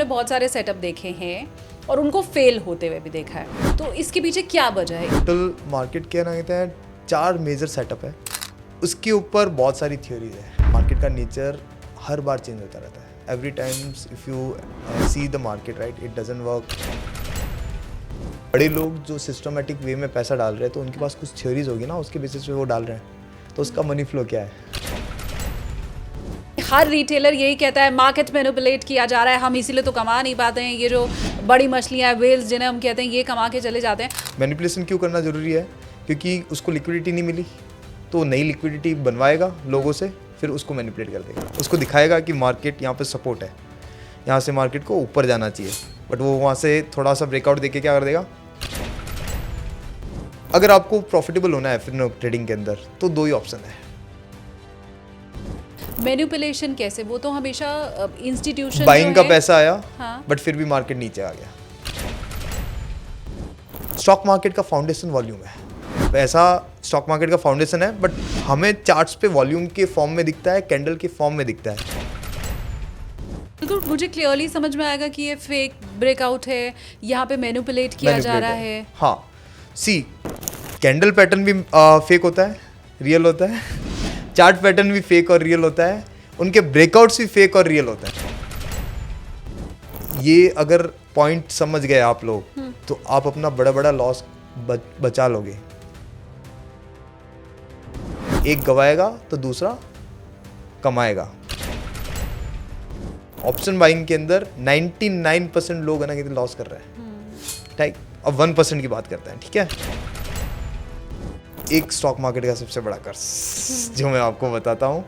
हमने बहुत सारे सेटअप देखे हैं और उनको फेल होते हुए भी देखा है, तो इसके पीछे क्या वजह है? टोटल मार्केट के ना कहते हैं 4 मेजर सेटअप है, उसके ऊपर बहुत सारी थ्योरीज है। मार्केट का नेचर हर बार चेंज होता रहता है। Every times if you see the market right, it doesn't work. बड़े लोग जो सिस्टमेटिक वे में पैसा डाल रहे हैं तो उनके पास कुछ थ्योरीज होगी ना, उसके बेसिस पे वो डाल रहे हैं, तो उसका मनी फ्लो क्या है। हर रिटेलर यही कहता है मार्केट मैनिपुलेट किया जा रहा है, हम इसीलिए तो कमा नहीं पाते हैं। ये जो बड़ी मछलियां वेल्स जिन्हें हम कहते हैं ये कमा के चले जाते हैं। मैनिपुलेशन क्यों करना ज़रूरी है? क्योंकि उसको लिक्विडिटी नहीं मिली, तो नई लिक्विडिटी बनवाएगा लोगों से, फिर उसको मैनिपुलेट कर देगा। उसको दिखाएगा कि मार्केट यहाँ पे सपोर्ट है, यहाँ से मार्केट को ऊपर जाना चाहिए, बट वो वहाँ से थोड़ा सा ब्रेकआउट देके क्या कर देगा। अगर आपको प्रॉफिटेबल होना है फिर ट्रेडिंग के अंदर, तो 2 ही ऑप्शन है। मैनिपुलेशन कैसे? वो तो हमेशा इंस्टीट्यूशन बाइंग का पैसा आया, हाँ। बट फिर भी मार्केट नीचे आ गया। स्टॉक मार्केट का फाउंडेशन वॉल्यूम है, पैसा स्टॉक मार्केट का फाउंडेशन है, बट हमें चार्ट्स पे वॉल्यूम के फॉर्म में दिखता है, कैंडल के फॉर्म में दिखता है। बिल्कुल मुझे क्लियरली समझ में आएगा कि ये फेक ब्रेकआउट है, यहाँ पे मैनिपुलेट किया जा रहा है। हाँ, सी कैंडल पैटर्न भी फेक होता है, रियल होता है। चार्ट पैटर्न भी फेक और रियल होता है, उनके ब्रेकआउट्स भी फेक और रियल होता है। ये अगर पॉइंट समझ गए आप लोग तो आप अपना बड़ा बड़ा लॉस बचा लोगे। एक गवाएगा तो दूसरा कमाएगा। ऑप्शन बाइंग के अंदर 99% लोग है ना कितने लॉस कर रहे हैं, ठीक। अब 1% की बात करते हैं, ठीक है। एक स्टॉक मार्केट का सबसे बड़ा कर्ज जो मैं आपको बताता हूँ,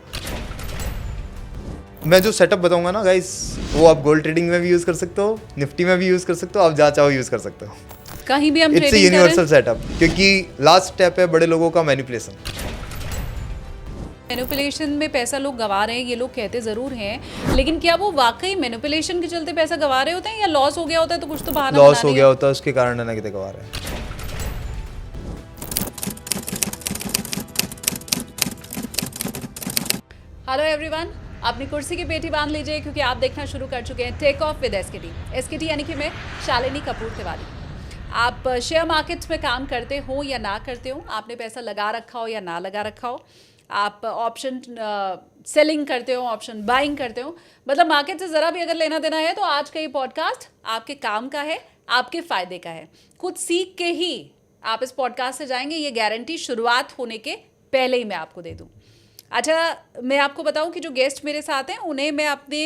मैं जो सेटअप बताऊंगा ना गाइस, वो आप गोल्ड ट्रेडिंग में भी यूज कर सकते हो, निफ्टी में भी यूज कर सकते हो, आप जहाँ चाहो यूज कर सकते हो, कहीं भी हम इट्स ए यूनिवर्सल सेटअप। क्योंकि लास्ट स्टेप है बड़े लोगों का मैनिपुलेशन। मैनिपुलेशन में पैसा लोग गवा रहे हैं, ये लोग कहते ज़रूर हैं, लेकिन क्या वो वाकई मैनिपुलेशन के चलते पैसा गवा रहे होते हैं या लॉस हो गया होता है तो कुछ तो बहाना लॉस हो गया होता है, उसके कारण है ना कितने गवा रहे हैं। हेलो एवरीवन, अपनी कुर्सी की पेटी बांध लीजिए क्योंकि आप देखना शुरू कर चुके हैं take off with SKT. SKT यानी कि मैं शालिनी कपूर तिवारी। आप शेयर मार्केट्स में काम करते हो या ना करते हो, आपने पैसा लगा रखा हो या ना लगा रखा हो, आप ऑप्शन सेलिंग करते हो, ऑप्शन बाइंग करते हो, मतलब मार्केट से ज़रा भी अगर लेना देना है तो आज का ये पॉडकास्ट आपके काम का है, आपके फ़ायदे का है। खुद सीख के ही आप इस पॉडकास्ट से जाएंगे, ये गारंटी शुरुआत होने के पहले ही मैं आपको दे दूँ। अच्छा, मैं आपको बताऊं कि जो गेस्ट मेरे साथ हैं उन्हें मैं अपने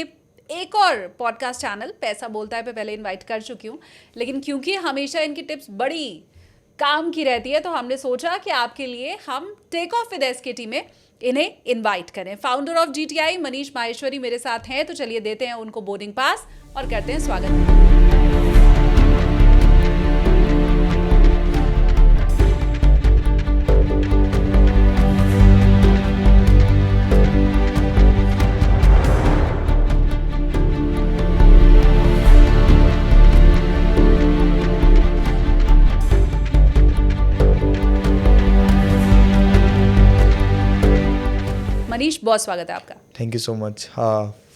एक और पॉडकास्ट चैनल पैसा बोलता है पे पहले इनवाइट कर चुकी हूं, लेकिन क्योंकि हमेशा इनकी टिप्स बड़ी काम की रहती है तो हमने सोचा कि आपके लिए हम टेक ऑफ विद एसकेटी में इन्हें इनवाइट करें। Founder of GTI Manish Maheshwari मेरे साथ हैं, तो चलिए देते हैं उनको बोर्डिंग पास और करते हैं स्वागत। मनीष, बहुत स्वागत है आपका। Thank you so much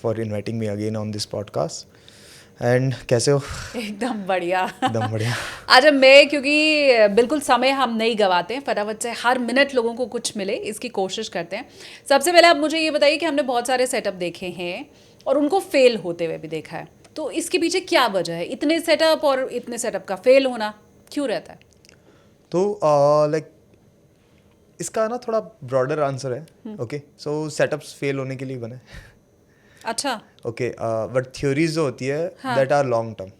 for inviting me again on this podcast. And कैसे हो? एकदम बढ़िया। एकदम बढ़िया। आज मैं, क्योंकि बिल्कुल समय हम नहीं गवाते हैं, फटाफट से हर मिनट लोगों को कुछ मिले इसकी कोशिश करते हैं। सबसे पहले आप मुझे ये बताइए कि हमने बहुत सारे सेटअप देखे हैं और उनको फेल होते हुए भी देखा है, तो इसके पीछे क्या वजह है? इतने सेटअप और इतने सेटअप का फेल होना क्यों रहता है? तो लाइक इसका ना थोड़ा ब्रॉडर आंसर है। ओके, सो सेटअप्स फेल होने के लिए बने। अच्छा, ओके, बट थ्योरीज जो होती है that are long term.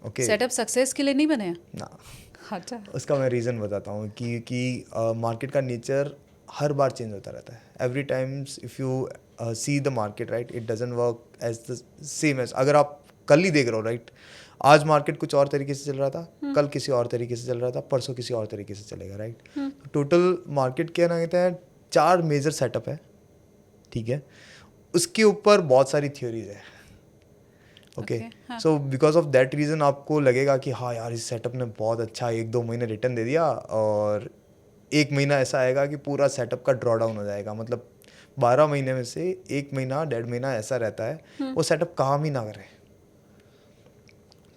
Okay, setup success के लिए नहीं बने हैं ना। अच्छा, उसका मैं रीज़न बताता हूँ कि मार्केट का नेचर हर बार चेंज होता रहता है। Every times if you see the market right, it doesn't work as the same as. अगर आप कल ही देख रहे हो राइट, आज मार्केट कुछ और तरीके से चल रहा था, कल किसी और तरीके से चल रहा था, परसों किसी और तरीके से चलेगा राइट। टोटल मार्केट के ना कहते हैं 4 मेजर सेटअप है, ठीक है। उसके ऊपर बहुत सारी थ्योरीज है। Okay, so because of that reason आपको लगेगा कि हाँ यार इस सेटअप ने बहुत अच्छा 1-2 महीने रिटर्न दे दिया, और 1 महीना ऐसा आएगा कि पूरा सेटअप का ड्रॉ डाउन हो जाएगा। मतलब 12 महीने में से 1 महीना 1.5 महीना ऐसा रहता है वो सेटअप काम ही ना करे,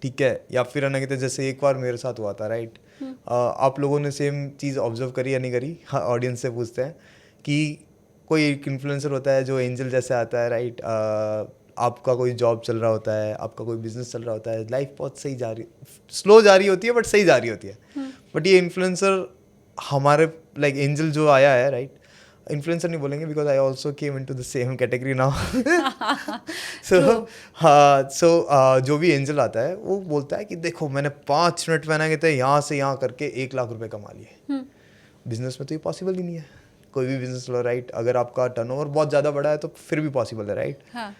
ठीक है, या फिर ना कहते जैसे एक बार मेरे साथ हुआ था, राइट। आप लोगों ने सेम चीज़ ऑब्जर्व करी या नहीं करी, हाँ, ऑडियंस से पूछते हैं कि कोई एक इन्फ्लुएंसर होता है जो एंजल जैसे आता है, राइट। आपका कोई जॉब चल रहा होता है, आपका कोई बिजनेस चल रहा होता है, लाइफ बहुत सही जा रही, स्लो जा रही होती है बट सही जा रही होती है। बट ये इन्फ्लुएंसर हमारे लाइक एंजल जो आया है, राइट, इन्फ्लुएंसर नहीं बोलेंगे because I also came into the same category now. So जो भी एंजल आता है वो बोलता है कि देखो मैंने 5 मिनट में ना कहते हैं यहाँ से यहाँ करके 1 लाख रुपए कमा लिए। बिजनेस में तो ये पॉसिबल ही नहीं है, कोई भी बिजनेस लो, राइट। अगर आपका टर्नओवर बहुत ज़्यादा बड़ा है तो फिर भी पॉसिबल है, राइट। हाँ.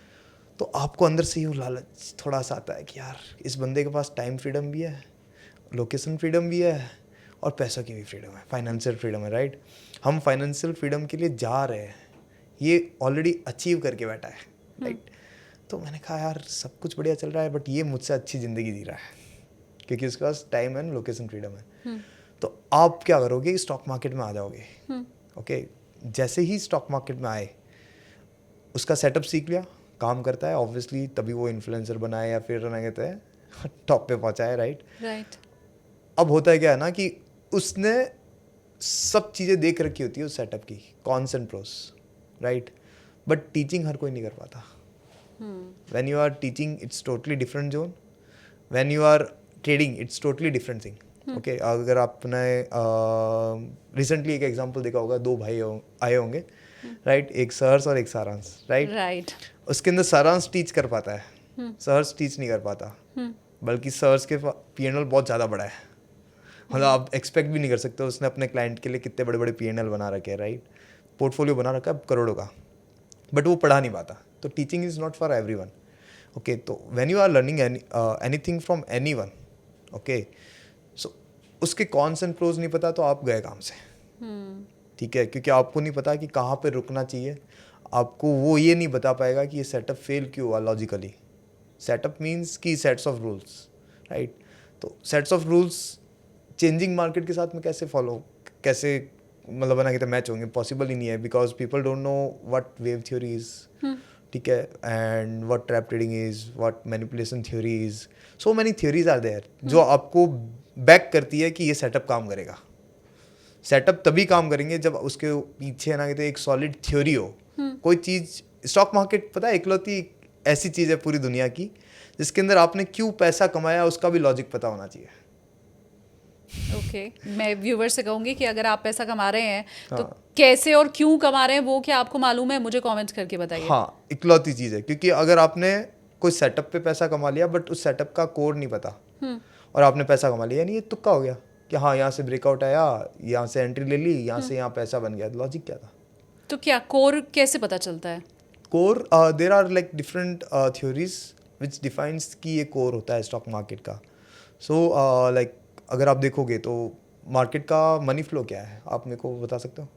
तो आपको अंदर से ये लालच थोड़ा सा आता है कि यार इस बंदे के पास टाइम फ्रीडम भी है, लोकेशन फ्रीडम भी है और पैसों की भी फ्रीडम है, फाइनेंशियल फ्रीडम है, राइट। हम फाइनेंशियल फ्रीडम के लिए जा रहे हैं, ये ऑलरेडी अचीव करके बैठा है, राइट। तो मैंने कहा यार सब कुछ बढ़िया चल रहा है बट ये मुझसे अच्छी ज़िंदगी जी रहा है क्योंकि उसके पास टाइम एंड लोकेशन फ्रीडम है। तो आप क्या करोगे, स्टॉक मार्केट में आ जाओगे, ओके। जैसे ही स्टॉक मार्केट में आए उसका सेटअप सीख लिया, काम करता है ऑब्वियसली, तभी वो इन्फ्लुएंसर बना है या फिर ना कहते हैं टॉप पे पहुंचा है, राइट। राइट. अब होता है क्या है ना कि उसने सब चीज़ें देख रखी होती है उस सेटअप की, cons and pros, right. But teaching हर कोई नहीं कर पाता। When you are teaching it's totally different zone, when you are trading it's totally different thing, okay. अगर आपने रिसेंटली एक एग्जांपल देखा होगा, 2 भाई आए होंगे, राइट, एक सहर्ष और एक सारांश, राइट। राइट. उसके अंदर सारांश टीच कर पाता है, सहर्ष टीच नहीं कर पाता, बल्कि सहर्ष के P&L बहुत ज़्यादा बड़ा है, मतलब आप एक्सपेक्ट भी नहीं कर सकते उसने अपने क्लाइंट के लिए कितने बड़े बड़े P&L बना रखे हैं, राइट। पोर्टफोलियो बना रखा है करोड़ों का, बट वो पढ़ा नहीं पाता। तो teaching is not for everyone, okay. तो when you are learning anything from anyone, okay, so उसके कॉन्स एंड प्रोज नहीं पता तो आप गए काम से, ठीक है, क्योंकि आपको नहीं पता कि कहाँ पे रुकना चाहिए। आपको वो ये नहीं बता पाएगा कि ये सेटअप फेल क्यों हुआ लॉजिकली। सेटअप मीन्स कि सेट्स ऑफ रूल्स, राइट। तो sets of rules changing market के साथ में कैसे मतलब बना के मैच होंगे, पॉसिबल ही नहीं है, because people don't know what wave theory is, ठीक है, and what trap trading is, what manipulation theory is, so many theories are there जो आपको बैक करती है कि ये सेटअप काम करेगा। सेटअप तभी काम करेंगे जब उसके पीछे ना कहते एक सॉलिड थ्योरी हो। कोई चीज़, स्टॉक मार्केट पता है इकलौती ऐसी चीज़ है पूरी दुनिया की जिसके अंदर आपने क्यों पैसा कमाया उसका भी लॉजिक पता होना चाहिए। ओके. मैं व्यूवर से कहूंगी कि अगर आप पैसा कमा रहे हैं तो कैसे और क्यों कमा रहे हैं वो क्या आपको मालूम है, मुझे कमेंट्स करके बताइए। हाँ, इकलौती चीज़ है, क्योंकि अगर आपने कोई सेटअप पे पैसा कमा लिया बट उस सेटअप का कोड नहीं पता और आपने पैसा कमा लिया, यानी ये तुक्का हो गया कि हाँ यहाँ से ब्रेकआउट आया, यहाँ से एंट्री ले ली, यहाँ से यहाँ पैसा बन गया, लॉजिक क्या था। तो क्या कोर कैसे पता चलता है? Core, there are like different theories which defines कि ये कोर होता है स्टॉक मार्केट का। सो लाइक अगर आप देखोगे तो मार्केट का मनी फ्लो क्या है, आप मेरे को बता सकते हो?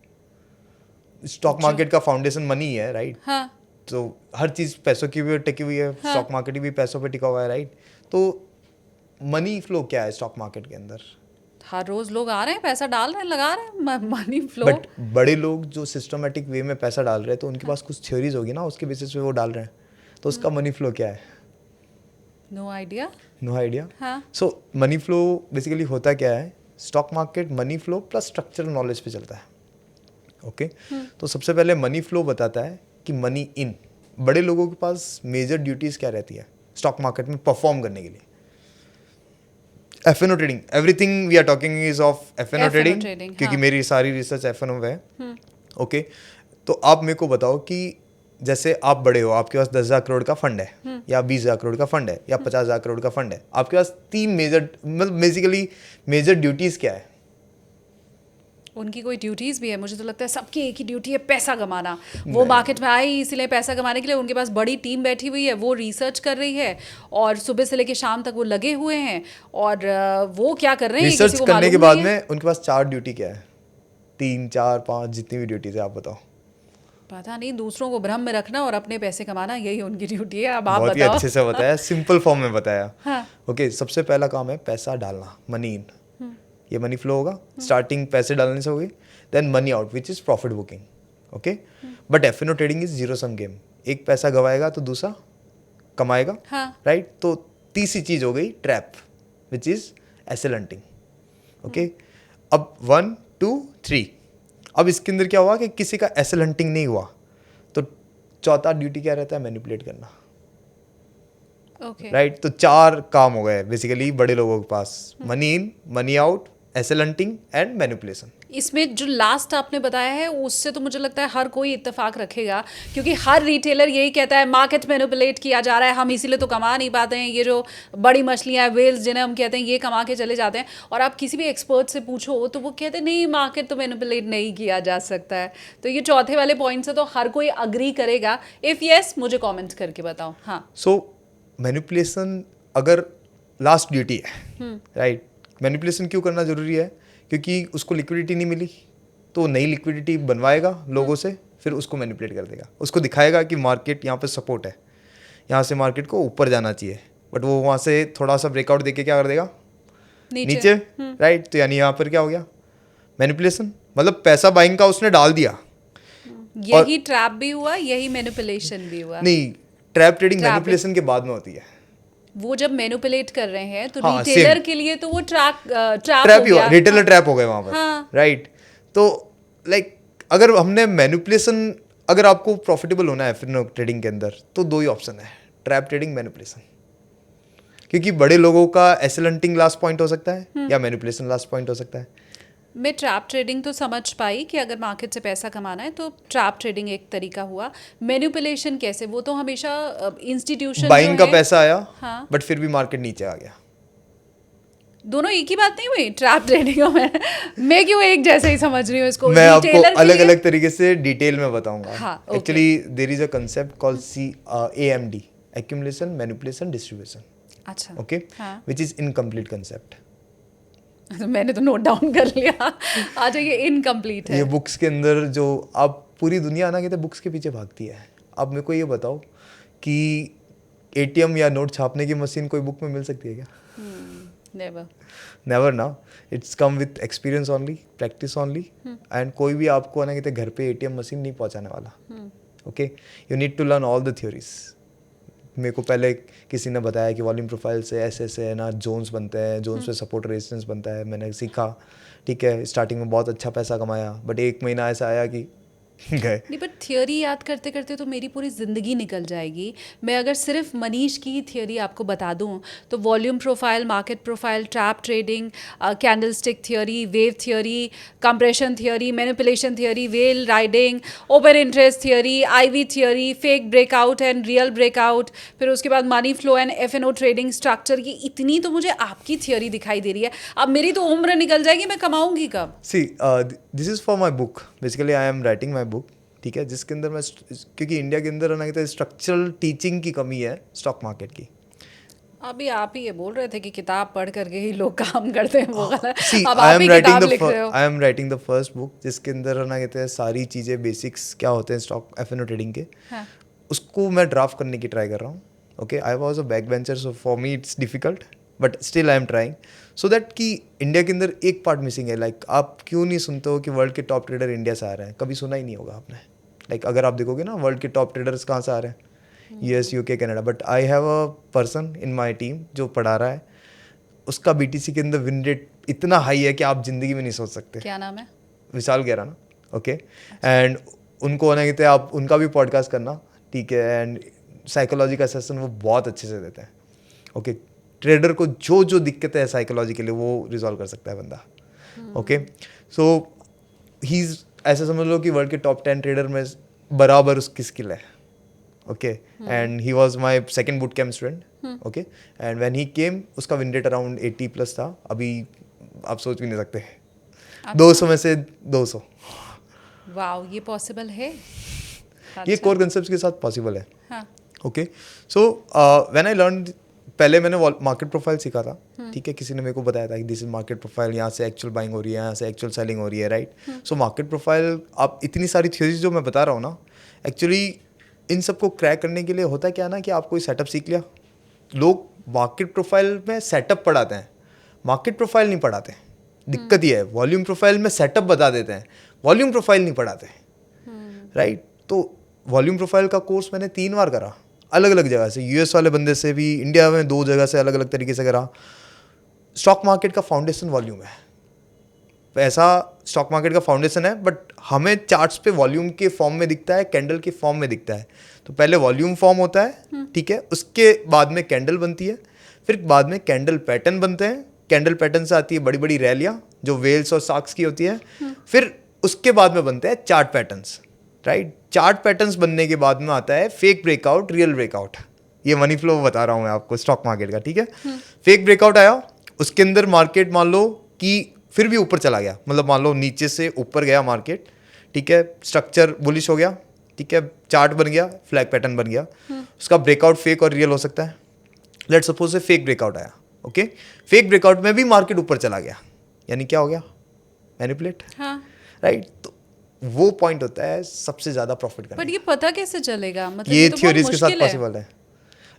स्टॉक मार्केट का फाउंडेशन मनी है, राइट। हाँ. तो हर चीज़ पैसों की भी टिकी हुई है, स्टॉक मार्केट भी पैसों पे टिका हुआ है, राइट। तो मनी फ्लो क्या है स्टॉक मार्केट के अंदर? हर रोज लोग आ रहे हैं, पैसा डाल रहे हैं, लगा रहे हैं, मनी फ्लो। बट बड़े लोग जो सिस्टमेटिक वे में पैसा डाल रहे हैं तो उनके पास कुछ थ्योरीज होगी ना, उसके बेसिस पे वो डाल रहे हैं, तो उसका मनी फ्लो क्या है? No idea. No idea. हाँ. सो मनी फ्लो बेसिकली होता क्या है, stock market money flow plus structural knowledge पे चलता है, ओके। तो सबसे पहले मनी फ्लो बताता है कि मनी इन, बड़े लोगों के पास मेजर ड्यूटीज़ क्या रहती है स्टॉक मार्केट में परफॉर्म करने के लिए? F&O trading, everything we are talking is of F&O trading, क्योंकि हाँ. मेरी सारी रिसर्च F&O है, ओके। तो आप मेरे को बताओ कि जैसे आप बड़े हो, आपके पास 10,000 करोड़ का फंड है या 20,000 करोड़ का फंड है या 50,000 करोड़ का फंड है, आपके पास 3 मेजर मतलब बेसिकली मेजर ड्यूटीज़ क्या है? उनकी कोई ड्यूटीज भी है? मुझे तो लगता है सबकी एक ही ड्यूटी है, पैसा कमाना। वो मार्केट में आए ही इसलिए पैसा कमाने के लिए, उनके पास बड़ी टीम बैठी हुई है, वो रिसर्च कर रही है और सुबह से लेकर शाम तक वो लगे हुए हैं और वो क्या कर रहे हैं रिसर्च करने के बाद में उनके पास 4 ड्यूटी क्या है, 3, 4, 5 जितनी भी ड्यूटीज है आप बताओ। पता नहीं, दूसरों को भ्रम में रखना और अपने पैसे कमाना, यही उनकी ड्यूटी है। अब आप बहुत ही बताओ। अच्छे से बताया, सिंपल फॉर्म में बताया। हाँ. ओके, सबसे पहला काम है पैसा डालना, मनी इन, ये मनी फ्लो होगा, स्टार्टिंग पैसे डालने से होगी, then money out which is profit booking, okay. But F&O trading is zero sum game, एक पैसा गवाएगा तो दूसरा कमाएगा, हाँ. राइट। तो तीसरी चीज हो गई trap, which is SL hunting. Okay, अब 1 2 3, अब इसके अंदर क्या हुआ कि किसी का एसएल हंटिंग नहीं हुआ, तो चौथा ड्यूटी क्या रहता है? मैनिपुलेट करना। ओके राइट, तो 4 काम हो गए बेसिकली बड़े लोगों के पास, money in, money out, SL hunting and manipulation. इसमें जो लास्ट आपने बताया है उससे तो मुझे लगता है हर कोई इत्तेफाक रखेगा, क्योंकि हर रिटेलर यही कहता है मार्केट मैनिपुलेट किया जा रहा है, हम इसीलिए तो कमा नहीं पाते हैं, ये जो बड़ी मछलियां हैं, वेल्स जिन्हें हम कहते हैं, ये कमा के चले जाते हैं। और आप किसी भी एक्सपर्ट से पूछो तो वो कहते हैं नहीं, मार्केट तो मैनिपुलेट नहीं किया जा सकता है। तो ये चौथे वाले पॉइंट से तो हर कोई अग्री करेगा। इफ़ येस मुझे कॉमेंट करके बताओ। हाँ, सो मैनिपुलेशन अगर लास्ट ड्यूटी है, राइट, मैनिपुलेशन क्यों करना जरूरी है? क्योंकि उसको लिक्विडिटी नहीं मिली, तो नई लिक्विडिटी बनवाएगा लोगों से, फिर उसको मैनिपुलेट कर देगा, उसको दिखाएगा कि मार्केट यहाँ पे सपोर्ट है, यहाँ से मार्केट को ऊपर जाना चाहिए, बट वो वहाँ से थोड़ा सा ब्रेकआउट देके क्या कर देगा? नीचे। राइट, तो यानी यहाँ पर क्या हो गया? मैनिपुलेशन, मतलब पैसा बाइंग का उसने डाल दिया। यही ट्रैप भी हुआ, यही मैनिपुलेशन भी हुआ। नहीं, ट्रैप ट्रेडिंग मैनिपुलेशन के बाद में होती है। वो जब मैनिपुलेट कर रहे हैं तो हाँ, रिटेलर same. के लिए तो वो ट्रैप ट्रैप ही हुआ, रिटेलर ट्रैप हो गए वहां पर। हाँ. राइट, तो लाइक अगर हमने मैनिपुलेशन, अगर आपको प्रॉफिटेबल होना है फिर ट्रेडिंग के अंदर, तो 2 ही ऑप्शन है, ट्रैप ट्रेडिंग, मैनिपुलेशन। क्योंकि बड़े लोगों का एसएल हंटिंग लास्ट पॉइंट हो सकता है या मैनिपुलेशन लास्ट पॉइंट हो सकता है। मैं ट्रैप ट्रेडिंग तो समझ पाई कि अगर मार्केट से पैसा कमाना है तो ट्रैप ट्रेडिंग एक तरीका हुआ। मैनिपुलेशन कैसे? वो तो हमेशा इंस्टीट्यूशन बाइंग का पैसा आया, हाँ, बट फिर भी मार्केट नीचे आ गया। दोनों एक ही बात नहीं हुई? ट्रैप ट्रेडिंग में मैं क्यों एक जैसे ही समझ रही हूँ इसको? मैं आपको Retailer के अलग लिए- अलग तरीके से डिटेल में बताऊंगा। हाँ, okay. Actually there is a concept called AMD, accumulation, manipulation, distribution. अच्छा, ओके, हाँ। Which is incomplete concept. मैंने तो नोट डाउन कर लिया। अच्छा, ये इनकम्प्लीट है। ये बुक्स के अंदर जो आप पूरी दुनिया ना कहते बुक्स के पीछे भागती है। अब मेरे को ये बताओ कि ATM या नोट छापने की मशीन कोई बुक में मिल सकती है क्या? नेवर। नेवर ना, it's come with experience only, practice only, and कोई भी आपको ना कहते घर पे ATM मशीन नहीं पहुंचाने वाला। Okay, you need to learn all the theories. मेरे को पहले किसी ने बताया कि वॉल्यूम प्रोफाइल से ऐसे है ना, जोन्स बनते हैं, जोन्स पे सपोर्ट रेजिस्टेंस बनता है, मैंने सीखा, ठीक है, स्टार्टिंग में बहुत अच्छा पैसा कमाया, बट 1 महीना ऐसा आया कि गए। नहीं, बट थियोरी याद करते करते तो मेरी पूरी ज़िंदगी निकल जाएगी। मैं अगर सिर्फ मनीष की थियोरी आपको बता दूं तो volume profile, market profile, trap trading, candlestick theory, wave theory, compression theory, manipulation theory, well riding, open interest theory, IV theory, fake breakout and real breakout, फिर उसके बाद money flow and FNO trading structure, ये इतनी तो मुझे आपकी theory दिखाई दे रही है। अब मेरी तो उम्र निकल जाएगी, मैं कमाऊंगी कब? See, this is for my book, basically I am writing my book, ठीक है, जिसके अंदर मैं, क्योंकि इंडिया के अंदर ना कहते हैं स्ट्रक्चरल टीचिंग की कमी है स्टॉक मार्केट की। अभी आप ही ये बोल रहे थे कि किताब पढ़ करके ही लोग काम करते हैं, वो गलत। See, अब I आप am ही writing किताब the लिख रहे हो। I am writing the first book, जिसके अंदर ना कहते हैं सारी चीज़ें बेसिक्स क्या होते हैं स्टॉक FNO ट्रेडिंग के, हाँ। उसको मैं ड्राफ्ट करने की ट्राई कर रहा हूँ। Okay, I was a back bencher, so for me it's difficult, but still I am trying, so that कि इंडिया के अंदर एक पार्ट मिसिंग है। लाइक आप क्यों नहीं सुनते हो कि वर्ल्ड के टॉप ट्रेडर इंडिया से आ रहे हैं? कभी सुना ही नहीं होगा आपने। लाइक अगर आप देखोगे ना वर्ल्ड के टॉप ट्रेडर्स कहाँ से आ रहे हैं, US, UK, Canada, but I have a person in my team जो पढ़ा रहा है, उसका BTC के अंदर विन रेट इतना हाई है कि आप जिंदगी में नहीं सोच सकते। क्या नाम है? विशाल गेरा ना, ओके, एंड उनको ना कहते हैं आप उनका भी पॉडकास्ट करना, ठीक है, एंड साइकोलॉजी का सेशन वो बहुत अच्छे से देते हैं। ओके, ट्रेडर को जो जो दिक्कतें है साइकोलॉजिकली वो रिजॉल्व कर सकता है बंदा। ओके, सो ही इज, ऐसा समझ लो कि वर्ल्ड के टॉप 10 ट्रेडर में बराबर उसकी स्किल है। Okay, and he was my second boot camp student. Okay, and when he came उसका विन रेट अराउंड 80+ था। अभी आप सोच भी नहीं सकते, 200 में से 200। वाओ, ये पॉसिबल है? ये कोर कंसेप्ट के साथ पॉसिबल है। हाँ। Okay, so when I learn, पहले मैंने मार्केट प्रोफाइल सीखा था, ठीक है, किसी ने मेरे को बताया था कि दिस इज मार्केट प्रोफाइल, यहाँ से एक्चुअल बाइंग हो रही है, यहाँ से एक्चुअल सेलिंग हो रही है, राइट। सो मार्केट प्रोफाइल, आप इतनी सारी थ्योरीज जो मैं बता रहा हूँ ना, एक्चुअली इन सबको क्रैक करने के लिए होता क्या ना कि आप कोई सेटअप सीख लिया। लोग मार्केट प्रोफाइल में सेटअप पढ़ाते हैं, मार्केट प्रोफाइल नहीं पढ़ाते। दिक्कत ये है, वॉल्यूम प्रोफाइल में सेटअप बता देते हैं, वॉल्यूम प्रोफाइल नहीं पढ़ाते, राइट। तो वॉल्यूम प्रोफाइल का कोर्स मैंने 3 बार करा, अलग अलग जगह से, यूएस वाले बंदे से भी, इंडिया में 2 जगह से अलग अलग तरीके से करा। स्टॉक मार्केट का फाउंडेशन वॉल्यूम है, ऐसा स्टॉक मार्केट का फाउंडेशन है, बट हमें चार्ट्स पे वॉल्यूम के फॉर्म में दिखता है, कैंडल के फॉर्म में दिखता है। तो पहले वॉल्यूम फॉर्म होता है, ठीक है, उसके बाद में कैंडल बनती है, फिर बाद में कैंडल पैटर्न बनते हैं, कैंडल पैटर्न से आती है बड़ी बड़ी रैलियाँ जो वेल्स और शार्क्स की होती है, फिर उसके बाद में बनते हैं chart patterns, right. Chart patterns बनने के बाद में आता है फेक ब्रेकआउट, रियल ब्रेकआउट। ये मनी फ्लो बता रहा हूँ मैं आपको स्टॉक मार्केट का, ठीक है। फेक ब्रेकआउट आया, उसके अंदर मार्केट मान लो कि फिर भी ऊपर चला गया, मतलब मान लो नीचे से ऊपर गया मार्केट, ठीक है, स्ट्रक्चर बुलिश हो गया, ठीक है, चार्ट बन गया, फ्लैग पैटर्न बन गया, उसका ब्रेकआउट फेक और रियल हो सकता है। लेट्स सपोज से फेक ब्रेकआउट आया, ओके, फेक ब्रेकआउट में भी मार्केट ऊपर चला गया, यानी क्या हो गया, मैनिपुलेट, राइट। तो वो पॉइंट होता है सबसे ज्यादा प्रॉफिट करने बट ये पता कैसे चलेगा, मतलब ये तो बहुत थ्योरीज के साथ मुश्किल है। पॉसिबल है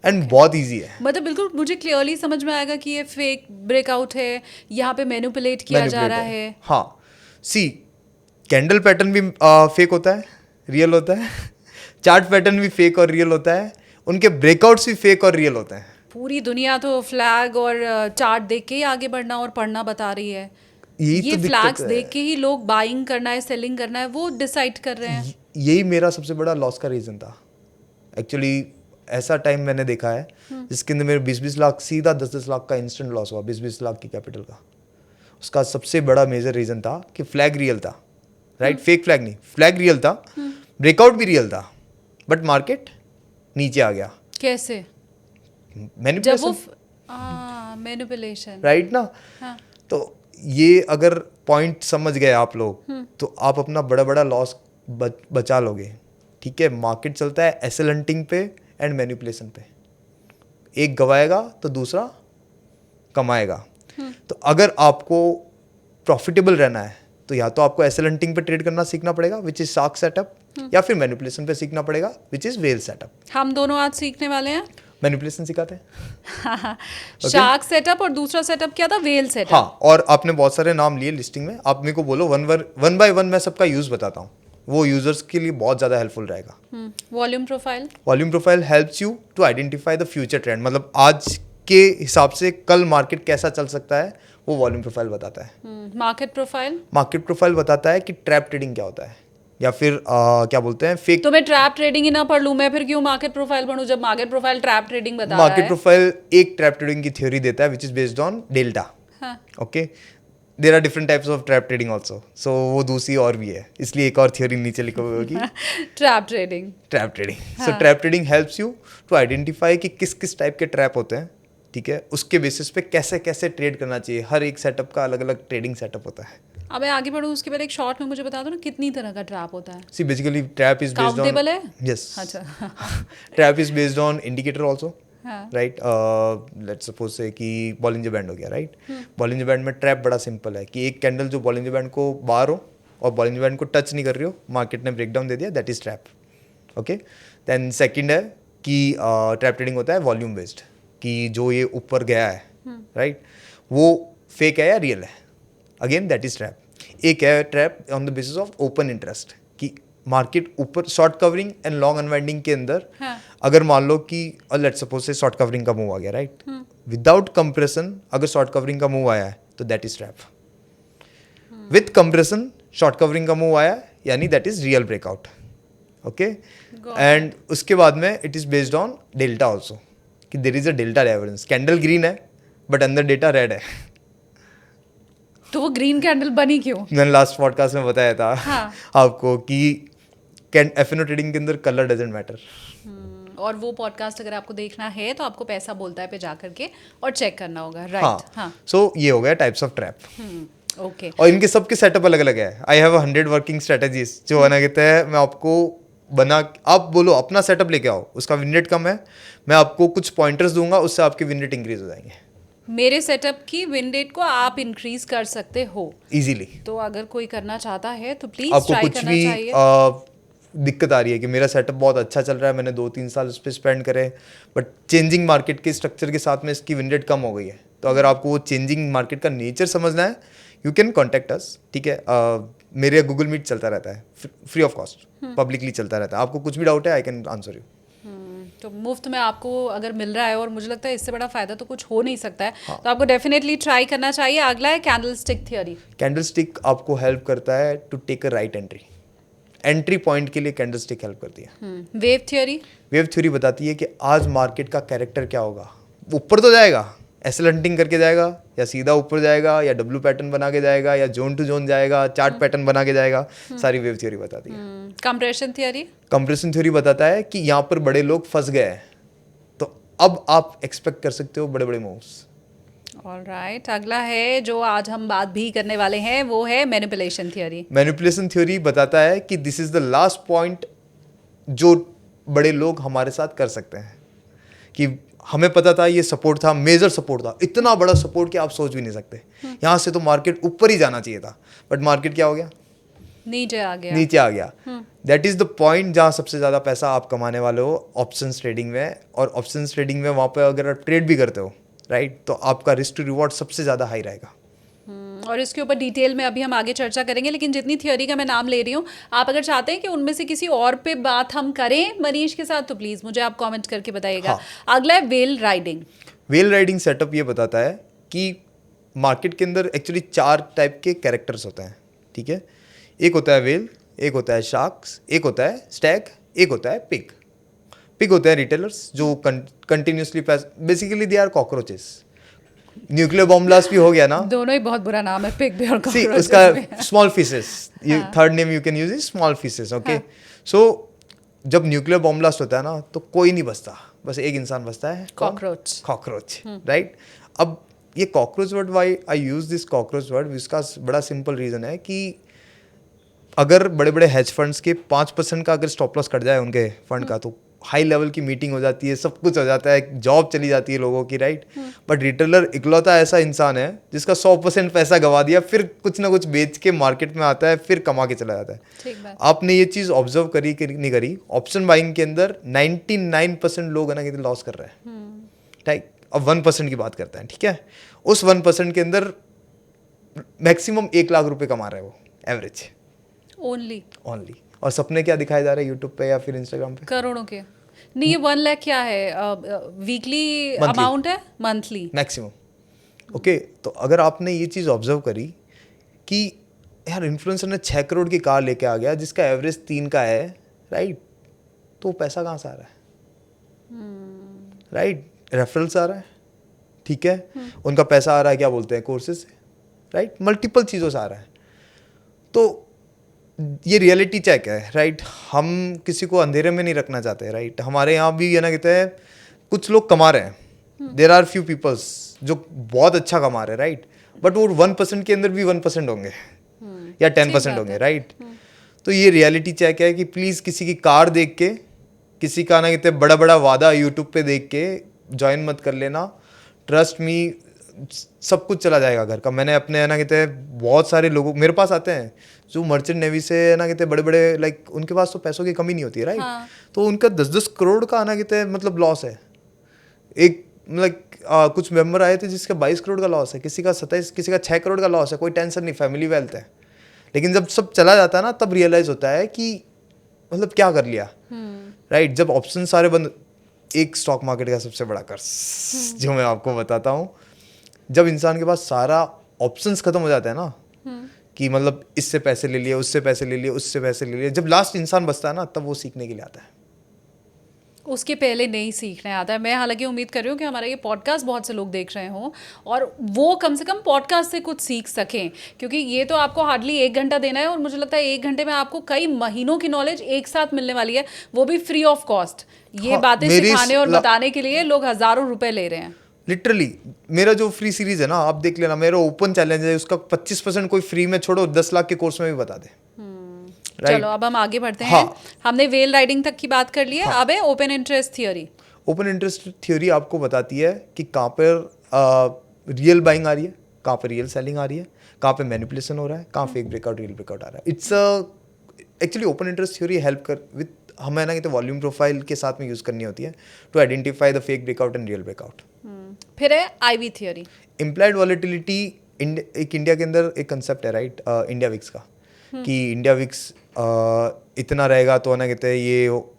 एंड बहुत इजी है। मतलब बिल्कुल मुझे क्लियरली समझ में आएगा कि ये फेक ब्रेकआउट है, यहाँ पे मैनिपुलेट किया जा Manipulate रहा है। हाँ, सी कैंडल पैटर्न भी फेक होता है, रियल होता है, चार्ट पैटर्न भी फेक और रियल होता है, उनके ब्रेकआउट्स भी फेक और रियल होते हैं। पूरी दुनिया तो फ्लैग और चार्ट देख के ही आगे बढ़ना और पढ़ना बता रही है। यही ये तो दिक्कत फ्लैग्स है। देख के ही लोग बाइंग करना है, सेलिंग करना है, वो डिसाइड कर रहे हैं। यही मेरा सबसे बड़ा लॉस का रीज़न था एक्चुअली। ऐसा टाइम मैंने देखा है जिसके अंदर मेरे 20-20 लाख सीधा 10-10 लाख का इंस्टेंट लॉस हुआ, 20-20 लाख की कैपिटल का। उसका सबसे बड़ा मेजर रीज़न था कि फ्लैग रियल था, राइट, फेक फ्लैग नहीं, फ्लैग रियल था, ब्रेकआउट भी रियल था, बट मार्केट नीचे आ गया। कैसे? जब वो मैनिपुलेशन, राइट ना। हाँ। तो ये अगर पॉइंट समझ गए आप लोग तो आप अपना बड़ा बड़ा लॉस बचा लोगे, ठीक है। मार्केट चलता है एसएल हंटिंग पे एंड मैनिपुलेशन पे, एक गवाएगा तो दूसरा कमाएगा। तो अगर आपको प्रॉफिटेबल रहना है तो या तो आपको एसएल हंटिंग पे ट्रेड करना सीखना पड़ेगा विच इज शार्क सेटअप, या फिर मैनिपुलेशन पे सीखना पड़ेगा विच इज वेल सेटअप। हम दोनों आज सीखने वाले हैं। मैनिपुलेशन सिखाते हैं, शार्क सेटअप और दूसरा सेटअप क्या था, वेल सेटअप। हाँ, और आपने बहुत सारे नाम लिए लिस्टिंग में, आप मेरे को बोलो वन बाय वन मैं सबका यूज बताता हूँ, वो यूजर्स के लिए बहुत ज़्यादा हेल्पफुल रहेगा। Volume profile, volume profile helps you to identify the future trend, मतलब आज के हिसाब से कल मार्केट कैसा चल सकता है वो वॉल्यूम प्रोफाइल बताता है। मार्केट प्रोफाइल, मार्केट प्रोफाइल बताता है कि ट्रैप ट्रेडिंग क्या होता है, या फिर क्या बोलते हैं फेक। तो मैं ट्रैप ट्रेडिंग ही ना पढ़ लूं, मैं फिर क्यों मार्केट प्रोफाइल पढ़ूं जब मार्केट प्रोफाइल ट्रैप ट्रेडिंग बता रहा है। मार्केट प्रोफाइल एक ट्रैप ट्रेडिंग की थ्योरी देता है which is based on delta, okay. There are different types of trap trading also, so वो दूसरी और भी है, इसलिए एक और थ्योरी नीचे लिखी हुई होगी trap trading. Trap trading. So trap trading helps you to identify कि किस किस टाइप के ट्रैप होते हैं, ठीक है, उसके बेसिस पे कैसे कैसे ट्रेड करना चाहिए। हर एक सेटअप का अलग अलग ट्रेडिंग सेटअप होता है। अब मैं आगे बढ़ूं उसके पहले एक शॉर्ट में मुझे बता दो ना कितनी तरह का ट्रैप होता है। See basically trap is based on, countable है? यस, अच्छा। Trap is based on indicator also, हाँ। राइट। लेट्स सपोज से कि बॉलिंजर बैंड हो गया, राइट। बॉलिंजर बैंड में ट्रैप बड़ा सिंपल है कि एक कैंडल जो बॉलिंजर बैंड को बाहर हो और बॉलिंजर बैंड को टच नहीं कर रही हो, मार्केट ने ब्रेकडाउन दे दिया, that is trap, okay. Then second है कि ट्रैप ट्रेडिंग होता है वॉल्यूम बेस्ड, कि जो ये ऊपर गया है, राइट, वो फेक है या रियल है, अगेन दैट इज ट्रैप। एक है trap on the basis of open interest, कि मार्केट ऊपर short covering and long unwinding के अंदर, हाँ। अगर मान लो कि लेट्स सपोज से शॉर्ट कवरिंग का मूव आ गया, राइट, विदाउट कंप्रेशन अगर शॉर्ट कवरिंग का मूव आया है तो that is trap. With compression short covering का मूव आया यानी that is real breakout, okay. And उसके बाद में it is based on delta also, कि there is a delta divergence, candle green है बट अंदर डेटा रेड है। तो वो ग्रीन कैंडल बनी क्यों? मैंने लास्ट पॉडकास्ट में बताया था, हाँ। आपको कि एफएनओ ट्रेडिंग के अंदर कलर डजंट मैटर। और वो पॉडकास्ट अगर आपको देखना है तो आपको पैसा बोलता है पे जा करके और चेक करना होगा, राइट? हाँ, सो ये हो गया टाइप्स ऑफ ट्रैप। ओके। और इनके सबके सेटअप अलग अलग है। आई हैव 100 वर्किंग स्ट्रेटेजीज जो बना कहते हैं, मैं आपको बना, आप बोलो अपना सेटअप लेके आओ, उसका विन रेट कम है, मैं आपको कुछ पॉइंटर्स दूंगा, उससे आपके विन रेट इंक्रीज हो जाएंगे। मेरे सेटअप की विन रेट को आप इंक्रीज कर सकते हो इजीली। तो अगर कोई करना चाहता है तो प्लीज आपको ट्राई कुछ करना भी चाहिए। दिक्कत आ रही है कि मेरा सेटअप बहुत अच्छा चल रहा है, मैंने 2-3 साल उस पर स्पेंड करे, बट चेंजिंग मार्केट के स्ट्रक्चर के साथ में इसकी विन रेट कम हो गई है, तो अगर आपको वो चेंजिंग मार्केट का नेचर समझना है, यू कैन कॉन्टेक्ट अस, ठीक है। मेरे गूगल मीट चलता रहता है फ्री ऑफ कॉस्ट, पब्लिकली चलता रहता है। आपको कुछ भी डाउट है आई कैन आंसर यू। तो मुफ्त में आपको अगर मिल रहा है और मुझे लगता है इससे बड़ा फायदा तो कुछ हो नहीं सकता है, तो आपको डेफिनेटली ट्राई करना चाहिए। अगला है candle stick theory. Candle stick आपको हेल्प करता है to take a right entry point के लिए कैंडल स्टिक हेल्प करती है। Wave theory. वेव थ्योरी बताती है कि आज मार्केट का कैरेक्टर क्या होगा। ऊपर तो जाएगा, एसल हंटिंग करके जाएगा, या सीधा ऊपर जाएगा, या डब्ल्यू पैटर्न बना के जाएगा, या जोन टू जोन जाएगा, चार्ट पैटर्न बना के जाएगा। सारी वेव थ्योरी बताती है। Compression theory. कंप्रेशन थ्योरी बताता है कि यहाँ पर बड़े लोग फंस गए हैं, तो अब आप एक्सपेक्ट कर सकते हो बड़े बड़े मूव्स। ऑलराइट, अगला है जो आज हम बात भी करने वाले हैं, वो है मैनिपुलेशन थियोरी। मैनिपुलेशन थ्योरी बताता है कि this is the last point जो बड़े लोग हमारे साथ कर सकते हैं। कि हमें पता था ये सपोर्ट था, मेजर सपोर्ट था, इतना बड़ा सपोर्ट कि आप सोच भी नहीं सकते। यहाँ से तो मार्केट ऊपर ही जाना चाहिए था, बट मार्केट क्या हो गया, नीचे आ गया। नीचे आ गया। दैट इज द पॉइंट जहाँ सबसे ज़्यादा पैसा आप कमाने वाले हो ऑप्शंस ट्रेडिंग में। और ऑप्शंस ट्रेडिंग में वहाँ पे अगर आप ट्रेड भी करते हो, राइट, तो आपका रिस्क टू रिवॉर्ड सबसे ज़्यादा हाई रहेगा। और इसके ऊपर डिटेल में अभी हम आगे चर्चा करेंगे, लेकिन जितनी थियोरी का मैं नाम ले रही हूँ, आप अगर चाहते हैं कि उनमें से किसी और पे बात हम करें मनीष के साथ, तो प्लीज़ मुझे आप कमेंट करके बताइएगा। हाँ। अगला है well riding. Well riding setup ये बताता है कि मार्केट के अंदर एक्चुअली 4 टाइप के कैरेक्टर्स होते हैं, ठीक है। एक होता है वेल, एक होता है शार्क्स, एक होता है स्टैग, एक होता है पिग। पिग होते हैं रिटेलर्स जो continuously basically they are cockroaches. Nuclear bomb blast भी हो गया ना, दोनों ही बहुत बुरा नाम है, पिग भी और सी cockroaches उसका भी। Small fishes, third name you can use is small fishes, okay. So जब न्यूक्लियर बॉम्ब ब्लास्ट होता है ना, तो कोई नहीं बचता, बस एक इंसान बचता है, कॉकरोच। Cockroach, right. अब ये cockroach word, why I use this cockroach word, इसका बड़ा सिंपल रीजन है कि अगर बड़े बड़े हेज फंड्स के 5% का अगर स्टॉप लॉस कट जाए उनके फंड का, तो हाई लेवल की मीटिंग हो जाती है, सब कुछ हो जाता है, जॉब चली जाती है लोगों की, राइट। बट रिटेलर इकलौता ऐसा इंसान है जिसका 100% पैसा गवा दिया, फिर कुछ ना कुछ बेच के मार्केट में आता है, फिर कमा के चला जाता है। ठीक बात। आपने ये चीज़ ऑब्जर्व करी कि नहीं करी, ऑप्शन बाइंग के अंदर 99% लोग है ना कितने लॉस कर रहे हैं, राइट। अब 1% की बात करते हैं, ठीक है। उस 1% के अंदर मैक्सिमम 1 लाख रुपए कमा रहे हैं वो, एवरेज ओनली ओनली। और सपने क्या दिखाए जा रहे हैं यूट्यूब पे या फिर इंस्टाग्राम पे, करोड़ों के। नहीं, ये 1 लाख क्या है, वीकली अमाउंट है, मंथली मैक्सिमम। ओके, तो अगर आपने ये चीज़ ऑब्जर्व करी कि यार इन्फ्लुएंसर ने 6 करोड़ की कार लेके आ गया जिसका एवरेज 3 का है, राइट, तो पैसा कहाँ से आ रहा है, राइट, रेफरल्स आ रहा है, ठीक है। उनका पैसा आ रहा है क्या बोलते हैं, कोर्सेज से, राइट, मल्टीपल चीज़ों से आ रहा है। तो ये रियलिटी चेक है, राइट। हम किसी को अंधेरे में नहीं रखना चाहते, राइट। हमारे यहाँ भी ये ना कहते हैं कुछ लोग कमा रहे हैं, देर आर फ्यू पीपल्स जो बहुत अच्छा कमा रहे हैं, राइट। बट वो 1% के अंदर भी 1% होंगे या 10% होंगे, राइट। तो ये रियलिटी चेक है कि प्लीज़ किसी की कार देख के, किसी का ना कहते बड़ा बड़ा वादा यूट्यूब पे देख के ज्वाइन मत कर लेना। ट्रस्ट मी, सब कुछ चला जाएगा घर का। मैंने अपने ना कहते बहुत सारे लोगों मेरे पास आते हैं जो मर्चेंट नेवी से ना कहते बड़े बड़े, लाइक उनके पास तो पैसों की कमी नहीं होती है, राइट। हाँ। तो उनका 10-10 करोड़ का ना कहते मतलब लॉस है। एक मतलब कुछ मेंबर आए थे जिसका 22 करोड़ का लॉस है, किसी का 27, किसी का 6 करोड़ का लॉस है। कोई टेंशन नहीं, फैमिली वेल्थ है। लेकिन जब सब चला जाता है ना, तब रियलाइज होता है कि मतलब क्या कर लिया, राइट। जब ऑप्शन सारे बंद, एक स्टॉक मार्केट का सबसे बड़ा कर्ज जो मैं आपको बताता हूँ, जब इंसान के पास सारा ऑप्शंस खत्म हो जाता है ना, कि मतलब इससे पैसे ले लिए, उससे पैसे ले लिए, उससे पैसे ले लिए, जब लास्ट इंसान बचता है ना, तब वो सीखने के लिए आता है। उसके पहले नहीं सीखने आता है। मैं हालांकि उम्मीद कर रही हूँ कि हमारा ये पॉडकास्ट बहुत से लोग देख रहे हों और वो कम से कम पॉडकास्ट से कुछ सीख सकें, क्योंकि ये तो आपको हार्डली 1 घंटा देना है और मुझे लगता है 1 घंटे में आपको कई महीनों की नॉलेज एक साथ मिलने वाली है, वो भी फ्री ऑफ कॉस्ट। ये हाँ, बातें मेरी सिखाने और बताने के लिए लोग हज़ारों रुपए ले रहे हैं। लिटरली मेरा जो फ्री सीरीज है ना, आप देख लेना, मेरा ओपन चैलेंज है, उसका 25% कोई फ्री में छोड़ो, 10 लाख के कोर्स में भी बता दे। चलो अब हम आगे बढ़ते हैं। हाँ। हमने वेल राइडिंग तक की बात कर ली है, अब है open interest theory. Open interest theory आपको बताती है कि कहाँ पर रियल बाइंग आ रही है, कहाँ पर रियल सेलिंग आ रही है, कहाँ पे मैनिपुलेशन हो रहा है, कहाँ फेक ब्रेकआउट रियल ब्रेकआउट आ रहा है। It's actually open interest theory help कर विथ, हमें ना कि तो वॉल्यूम प्रोफाइल के साथ में यूज़ करनी होती है to identify the fake breakout and real breakout. फिर है आईवी थियोरी। इम्प्लाइड वॉलेटिलिटी एक इंडिया के अंदर एक कंसेप्ट है, राइट, इंडिया विक्स का, कि इंडिया विक्स इतना रहेगा तो ना कहते हैं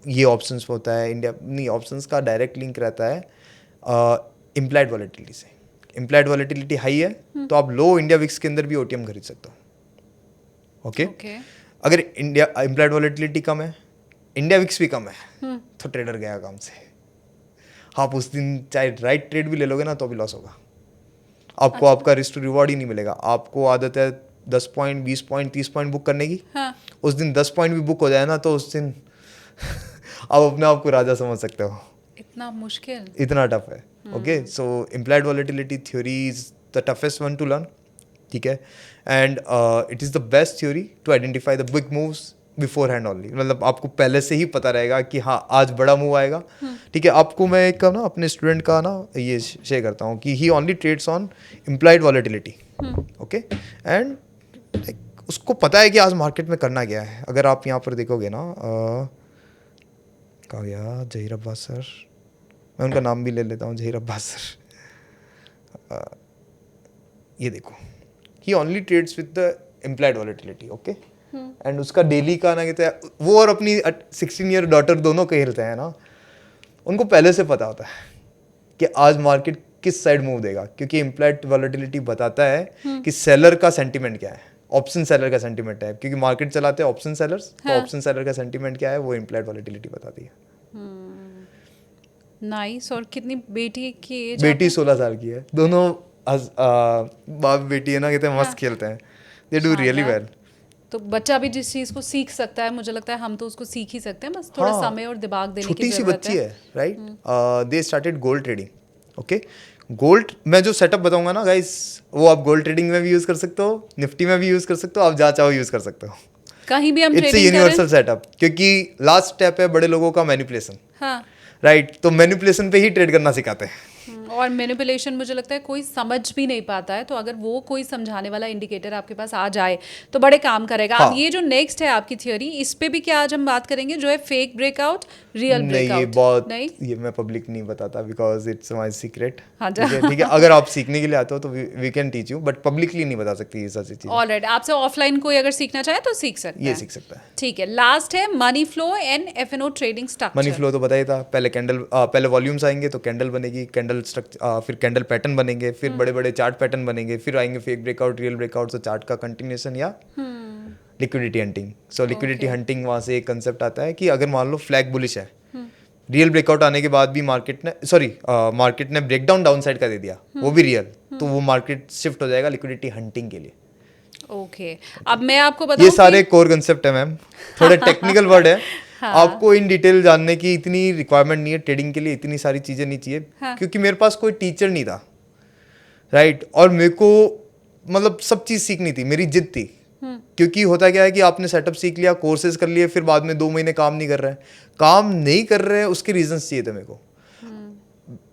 ये ऑप्शंस पे होता है इंडिया नहीं, ऑप्शंस का डायरेक्ट लिंक रहता है इम्प्लाइड वॉलेटिलिटी से। इम्प्लाइड वॉलेटिलिटी हाई है तो आप लो इंडिया विक्स के अंदर भी ओटीएम खरीद सकते हो। ओके अगर इंडिया इम्प्लाइड वॉलेटिलिटी कम है, इंडिया विक्स भी कम है, तो ट्रेडर गया काम से। आप उस दिन चाहे राइट ट्रेड भी ले लोगे ना तो भी लॉस होगा आपको। आपका रिस्क टू रिवॉर्ड ही नहीं मिलेगा। आपको आदत है 10 पॉइंट 20 पॉइंट 30 पॉइंट बुक करने की, उस दिन 10 पॉइंट भी बुक हो जाए ना तो उस दिन आप अपने आप को राजा समझ सकते हो। इतना मुश्किल, इतना टफ है। Okay so implied volatility theory is the toughest one to learn, ठीक है, and it is the best theory to identify the big moves beforehand only. मतलब आपको पहले से ही पता रहेगा कि हाँ आज बड़ा मूव आएगा, ठीक है। आपको मैं एक ना अपने स्टूडेंट का ना ये शेयर करता हूँ कि he only trades on implied volatility, okay, and उसको पता है कि आज मार्केट में करना क्या है। अगर आप यहाँ पर देखोगे ना कहा गया जहीर अब्बास सर, मैं उनका नाम भी ले लेता हूँ, जहीर अब्बास सर, ये देखो he only trades with the implied volatility, okay, and उसका डेली का ना कहते हैं वो और अपनी 16 ईयर डॉटर दोनों खेलते हैं ना, उनको पहले से पता होता है कि आज मार्केट किस साइड मूव देगा, क्योंकि इम्प्लाइड वॉलेटिलिटी बताता है कि सेलर का सेंटीमेंट क्या है, ऑप्शन सेलर का सेंटीमेंट है, क्योंकि मार्केट चलाते हैं ऑप्शन सेलर्स, तो ऑप्शन सेलर का सेंटीमेंट क्या है वो इम्प्लाइड वॉलेटिलिटी बताती है। नाइस। और कितनी बेटी की एज? बेटी 16 साल की है, दोनों बाप बेटी है ना, कहते हैं मस्त खेलते हैं, दे डू रियली वेल। तो बच्चा भी जिस चीज को सीख सकता है, मुझे लगता है हम तो उसको सीख ही सकते हैं, बस थोड़ा समय और दिमाग देने की जरूरत है। छोटी सी बच्ची है, right, they started gold trading, okay. Gold मैं जो सेटअप बताऊंगा ना गाइस, वो आप गोल्ड ट्रेडिंग में भी यूज कर सकते हो, निफ्टी में भी यूज कर सकते हो, आप जहाँ चाहो यूज कर सकते हो, कहीं भी हम ट्रेडिंग करें। इट्स यूनिवर्सल सेटअप, क्योंकि लास्ट स्टेप है बड़े लोगों का मैनिपुलेशन, हाँ, राइट, तो मैनिपुलेशन पे ही ट्रेड करना सिखाते हैं। और मैनिपुलेशन मुझे लगता है कोई समझ भी नहीं पाता है, तो अगर वो कोई समझाने वाला इंडिकेटर आपके पास आ जाए तो बड़े काम करेगा। हाँ। अब ये जो नेक्स्ट है आपकी थियोरी, इस पे भी क्या आज हम बात करेंगे, जो है फेक ब्रेकआउट, रियल ब्रेकआउट? नहीं, ये बहुत नहीं, ये मैं पब्लिक नहीं बताता बिकॉज इट्स माय सीक्रेट। हाँ, ठीक है, अगर आप सीखने के लिए आते हो तो we can teach you, but publicly नहीं बता सकती ये सारी चीजें। ऑलराइट, आपसे ऑफलाइन कोई अगर सीखना चाहे तो सीख सकता है, ये सीख सकता है। ठीक है। लास्ट है money flow and FNO trading structure. Money flow तो बताया था, पहले वॉल्यूम्स आएंगे तो कैंडल बनेगी, कैंडल स्ट्रक्चर, फिर कैंडल पैटर्न बनेंगे, फिर बड़े बड़े चार्ट पैटर्न बनेंगे, फिर आएंगे फेक ब्रेकआउट, रियल ब्रेकआउट, तो चार्ट का कंटिन्यूएशन या liquidity hunting. So liquidity hunting वहाँ से एक कंसेप्ट आता है कि अगर मान लो फ्लैग बुलिश है, रियल ब्रेकआउट आने के बाद भी मार्केट ने ब्रेकडाउन डाउन साइड का दे दिया, वो भी रियल, तो वो मार्केट शिफ्ट हो जाएगा लिक्विडिटी हंटिंग के लिए। ओके, अब मैं आपको बताऊं, ये सारे कोर कंसेप्ट है मैम, थोड़े टेक्निकल वर्ड है। हाँ। आपको इन डिटेल जानने की इतनी रिक्वायरमेंट नहीं है, ट्रेडिंग के लिए इतनी सारी चीजें नहीं चाहिए। हाँ। क्योंकि मेरे पास कोई टीचर नहीं था, राइट, और मेरे को मतलब सब चीज सीखनी थी, मेरी जिद थी। क्योंकि होता क्या है कि आपने सेटअप सीख लिया, कोर्सेज कर लिए, फिर बाद में 2 महीने काम नहीं कर रहे हैं, उसके रीजंस चाहिए थे मेरे को।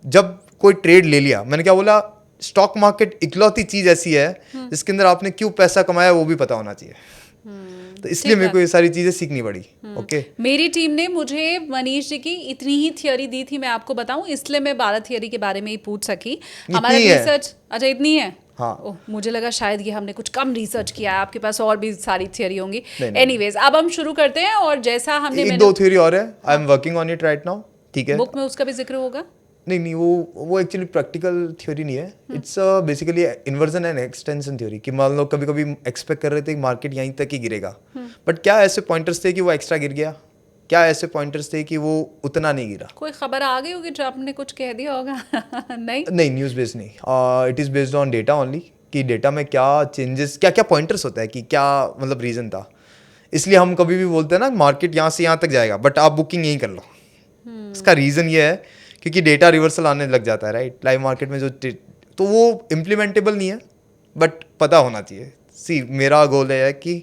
जब कोई ट्रेड ले लिया, मैंने क्या बोला, स्टॉक मार्केट इकलौती चीज ऐसी है जिसके अंदर आपने क्यों पैसा कमाया वो भी पता होना चाहिए। तो इसलिए मेरे को ये सारी चीजें सीखनी पड़ी। ओके, मेरी टीम ने मुझे मनीष जी की इतनी ही थियोरी दी थी, मैं आपको बताऊं, इसलिए मैं 12 थियोरी के बारे में ही पूछ सकी। हमारा रिसर्च, अच्छा इतनी है? हाँ। मुझे लगा शायद ये हमने कुछ कम रिसर्च किया है, आपके पास और भी सारी थियोरी होंगी। एनीवेज, अब हम शुरू करते हैं, और जैसा हमने 2 थियोरी और है, I am working on it right now, ठीक है। बुक में उसका भी जिक्र होगा? नहीं, वो एक्चुअली प्रैक्टिकल थ्योरी नहीं है, it's basically inversion and extension theory. कि मान लो कभी कभी एक्सपेक्ट कर रहे थे कि मार्केट यहीं तक ही गिरेगा, बट क्या ऐसे पॉइंटर्स थे कि वो एक्स्ट्रा गिर गया, क्या ऐसे पॉइंटर्स थे कि वो उतना नहीं गिरा। कोई खबर आ गई होगी जो आपने कुछ कह दिया होगा? नहीं, न्यूज़ बेस्ड नहीं, it is based on data only, कि डेटा में क्या चेंजेस, क्या क्या पॉइंटर्स होता है, कि क्या मतलब रीज़न था। इसलिए हम कभी भी बोलते हैं ना मार्केट यहाँ से यहाँ तक जाएगा, बट आप बुकिंग यहीं कर लो। इसका रीज़न ये है क्योंकि डेटा रिवर्सल आने लग जाता है, राइट, लाइव मार्केट में जो, तो वो इम्प्लीमेंटेबल नहीं है, बट पता होना चाहिए। सी, मेरा गोल है कि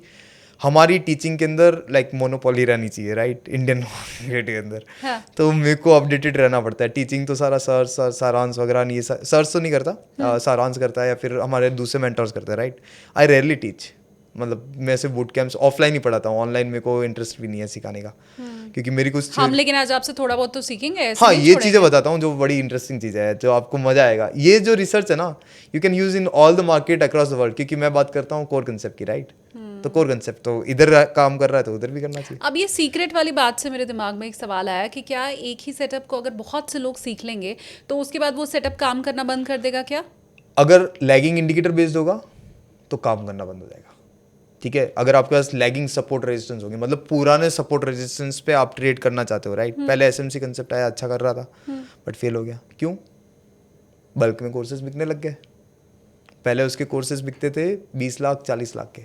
हमारी टीचिंग के अंदर लाइक मोनोपोली रहनी चाहिए, राइट, इंडियन मार्केट के अंदर। हाँ। तो मेरे को अपडेटेड रहना पड़ता है। टीचिंग तो सारा सारांश वगैरह नहीं, सर्स तो नहीं करता, सारांश करता है या फिर हमारे दूसरे मेंटर्स करते हैं, राइट। आई रेयरली टीच, मतलब मैं सिर्फ बूट कैंप्स ऑफलाइन ही पढ़ाता हूँ, ऑनलाइन मेरे को इंटरेस्ट भी नहीं है सिखाने का, क्योंकि मेरी कुछ हम लेकिन आज आपसे थोड़ा बहुत तो सीखेंगे। हाँ, ये चीज़ें बताता हूँ जो बड़ी इंटरेस्टिंग चीज़ है, जो आपको मजा आएगा। ये जो रिसर्च है ना, you can use in all the market across the world, क्योंकि मैं बात करता हूँ कोर कंसेप्ट की, राइट। तो कोर कंसेप्ट तो इधर काम कर रहा है तो उधर भी करना चाहिए। अब ये सीक्रेट वाली बात से मेरे दिमाग में एक सवाल आया कि क्या एक ही सेटअप को अगर बहुत से लोग सीख लेंगे तो उसके बाद वो सेटअप काम करना बंद कर देगा क्या? अगर लैगिंग इंडिकेटर बेस्ड होगा तो काम करना बंद हो जाएगा, ठीक है। अगर आपके पास लैगिंग सपोर्ट रेजिस्टेंस होगी, मतलब पुराने सपोर्ट रेजिस्टेंस पे आप ट्रेड करना चाहते हो, राइट। पहले एसएमसी कंसेप्ट आया, अच्छा कर रहा था, बट फेल हो गया। क्यों? बल्क में कोर्सेज बिकने लग गए। पहले उसके कोर्सेज बिकते थे 20 लाख 40 लाख के,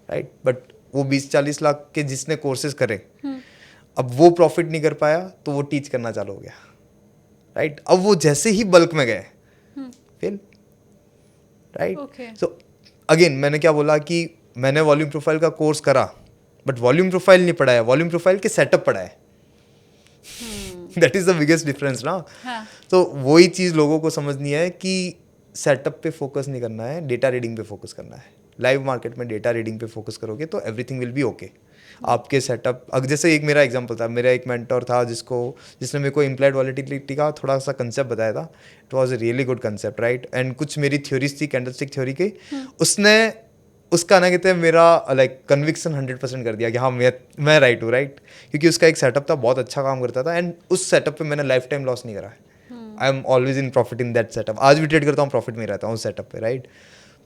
राइट, बट वो 20-40 लाख के जिसने कोर्सेज करे, अब वो प्रॉफिट नहीं कर पाया तो वो टीच करना चालू हो गया, राइट। अब वो जैसे ही बल्क में गए फेल, राइट। सो अगेन मैंने क्या बोला कि मैंने वॉल्यूम प्रोफाइल का कोर्स करा, बट वॉल्यूम प्रोफाइल नहीं पढ़ाया, वॉल्यूम प्रोफाइल के सेटअप पढ़ाए। That is the biggest difference ना। तो वही चीज़ लोगों को समझनी है कि सेटअप पे फोकस नहीं करना है, डेटा रीडिंग पे फोकस करना है। लाइव मार्केट में डेटा रीडिंग पे फोकस करोगे तो एवरीथिंग विल बी ओके। आपके सेटअप, अब जैसे एक मेरा एग्जांपल था, मेरा एक मेंटर था जिसने मेरे को इम्प्लाइड वॉलेटिलिटी का थोड़ा सा कंसेप्ट बताया था। It was a really good concept, right. And कुछ मेरी थ्योरीज थी कैंडलस्टिक थ्योरी की, उसका ना कहते हैं मेरा लाइक कन्विक्शन 100% कर दिया कि हाँ मैं राइट हूँ, राइट। क्योंकि उसका एक सेटअप था, बहुत अच्छा काम करता था, एंड उस सेटअप पे मैंने लाइफ टाइम लॉस नहीं करा है। I am always in profit in that setup. आज भी ट्रेड करता हूँ, प्रॉफिट में रहता हूँ उस सेटअप पे, राइट।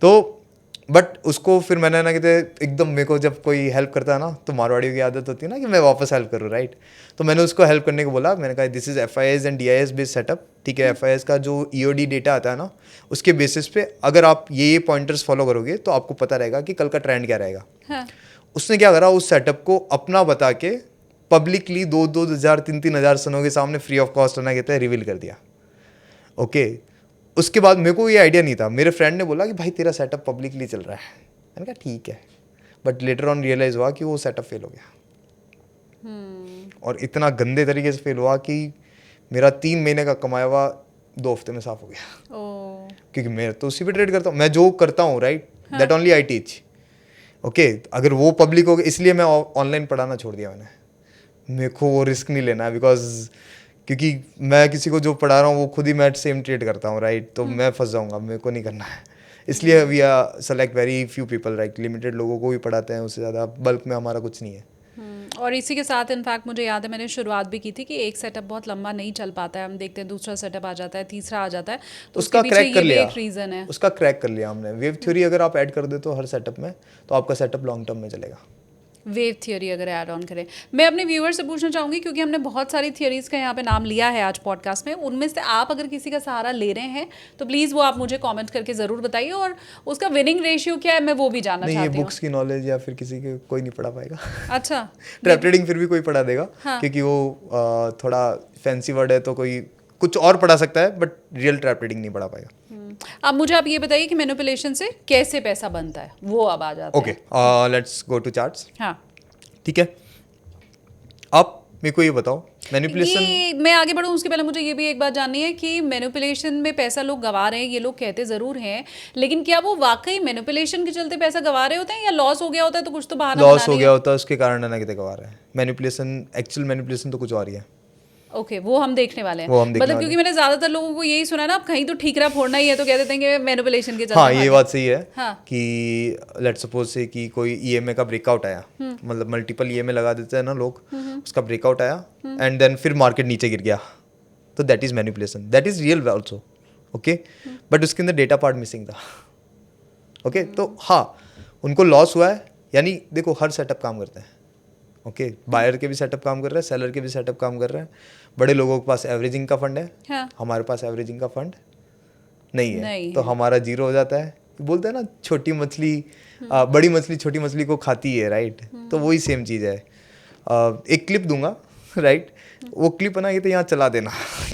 तो बट उसको फिर मैंने ना कहते एकदम, मेरे को जब कोई हेल्प करता है ना तो मारवाड़ियों की आदत होती है ना कि मैं वापस हेल्प करूँ, राइट। तो मैंने उसको हेल्प करने को बोला, मैंने कहा this is FIS and DIS based setup, ठीक है। FIS का जो EOD डेटा आता है ना, उसके बेसिस पे अगर आप ये पॉइंटर्स फॉलो करोगे तो आपको पता रहेगा कि कल का ट्रेंड क्या रहेगा। हाँ. उसने क्या करा, उस सेटअप को अपना बता के पब्लिकली 2,000 3,000 सनों के सामने फ्री ऑफ कॉस्ट ना कहते हैं रिवील कर दिया, ओके। उसके बाद मेरे को ये आइडिया नहीं था, मेरे फ्रेंड ने बोला कि भाई तेरा सेटअप पब्लिकली चल रहा है। मैंने कहा ठीक है, बट लेटर ऑन रियलाइज हुआ कि वो सेटअप फेल हो गया। और इतना गंदे तरीके से फेल हुआ कि मेरा 3 महीने का कमाया हुआ 2 हफ्ते में साफ हो गया। क्योंकि मैं तो उसी पे ट्रेड करता हूँ, मैं जो करता हूँ, right, that only I teach, okay. अगर वो पब्लिक हो गया, इसलिए मैं ऑनलाइन पढ़ाना छोड़ दिया मैंने। मेरे को वो रिस्क नहीं लेना है, बिकॉज क्योंकि मैं किसी को जो पढ़ा रहा हूँ वो खुद ही मैं सेम ट्रेड करता हूँ, राइट। तो मैं फंस जाऊँगा, मेरे को नहीं करना है। इसलिए we are select very few people, right, limited लोगों को भी पढ़ाते हैं, उससे ज़्यादा बल्क में हमारा कुछ नहीं है। और इसी के साथ इनफैक्ट मुझे याद है मैंने शुरुआत भी की थी कि एक सेटअप बहुत लंबा नहीं चल पाता है, हम देखते हैं दूसरा सेटअप आ जाता है, तीसरा आ जाता है, तो उसका उसके क्रैक पीछे कर ये भी लिया, एक रीज़न है। उसका क्रैक कर लिया हमने। वेव थ्योरी अगर आप ऐड कर देते हो हर सेटअप में तो आपका सेटअप लॉन्ग टर्म में चलेगा। वेव थ्योरी अगर ऐड ऑन करें, मैं अपने व्यूअर से पूछना चाहूँगी क्योंकि हमने बहुत सारी थ्योरीज का यहाँ पे नाम लिया है आज पॉडकास्ट में, उनमें से आप अगर किसी का सहारा ले रहे हैं तो प्लीज़ वो आप मुझे कमेंट करके ज़रूर बताइए, और उसका विनिंग रेशियो क्या है मैं वो भी जानना नहीं, ये चाहती हूँ। बुक्स की नॉलेज या फिर किसी के कोई नहीं पढ़ा पाएगा। अच्छा, ट्रैप ट्रेडिंग फिर भी कोई पढ़ा देगा, हाँ. क्योंकि वो थोड़ा फैंसी वर्ड है, तो कोई कुछ और पढ़ा सकता है, बट रियल ट्रैप ट्रेडिंग नहीं पढ़ा पाएगा। अब मुझे आप ये बताइए कि मैनिपुलेशन से कैसे पैसा बनता है, वो अब आ जाता है। Okay, let's go to charts. हाँ, ठीक है, आप मेरे को ये बताओ मैनिपुलेशन। ये मैं आगे बढ़ूँ उसके पहले मुझे ये भी एक बात जाननी है कि मैनिपुलेशन में पैसा लोग गंवा रहे हैं, ये लोग कहते ज़रूर हैं, लेकिन क्या वो वाकई मैनिपुलेशन के चलते पैसा गंवा रहे होते हैं या लॉस हो गया होता है तो कुछ तो बहाना बना लॉस हो दिया? गया होता है, उसके कारण ना कितने गवा रहे हैं। मैनिपुलेशन, एक्चुअल मैनिपुलेशन तो कुछ और ही है। ओके, वो हम देखने वाले हैं। वो हम देखने मतलब वाले क्योंकि मैंने ज्यादातर लोगों को यही सुना ना, अब कहीं तो ठीकरा फोड़ना ही है तो कह देते हैं कि मैनिपुलेशन के चलते। हाँ, ये बात सही है। हाँ. कि लेट्स सपोज से कि कोई EMA का ब्रेकआउट आया, मतलब मल्टीपल EMA लगा देते हैं ना लोग, उसका ब्रेकआउट आया एंड देन फिर मार्केट नीचे गिर गया, तो that is manipulation, that is real also, okay. But उसके अंदर डेटा पार्ट मिसिंग था, ओके। तो हाँ, उनको लॉस हुआ है, यानी देखो हर सेटअप काम करते हैं, ओके। बायर के भी सेटअप काम कर रहे हैं, सेलर के भी सेटअप काम कर रहे हैं। बड़े लोगों के पास एवरेजिंग का फंड है, हाँ. हमारे पास एवरेजिंग का फंड नहीं है, नहीं तो है। हमारा जीरो हो जाता है। बोलते हैं ना छोटी मछली बड़ी मछली छोटी मछली को खाती है, राइट। तो वही सेम चीज़ है। एक क्लिप दूंगा, राइट, वो क्लिप बना के तो यहाँ चला देना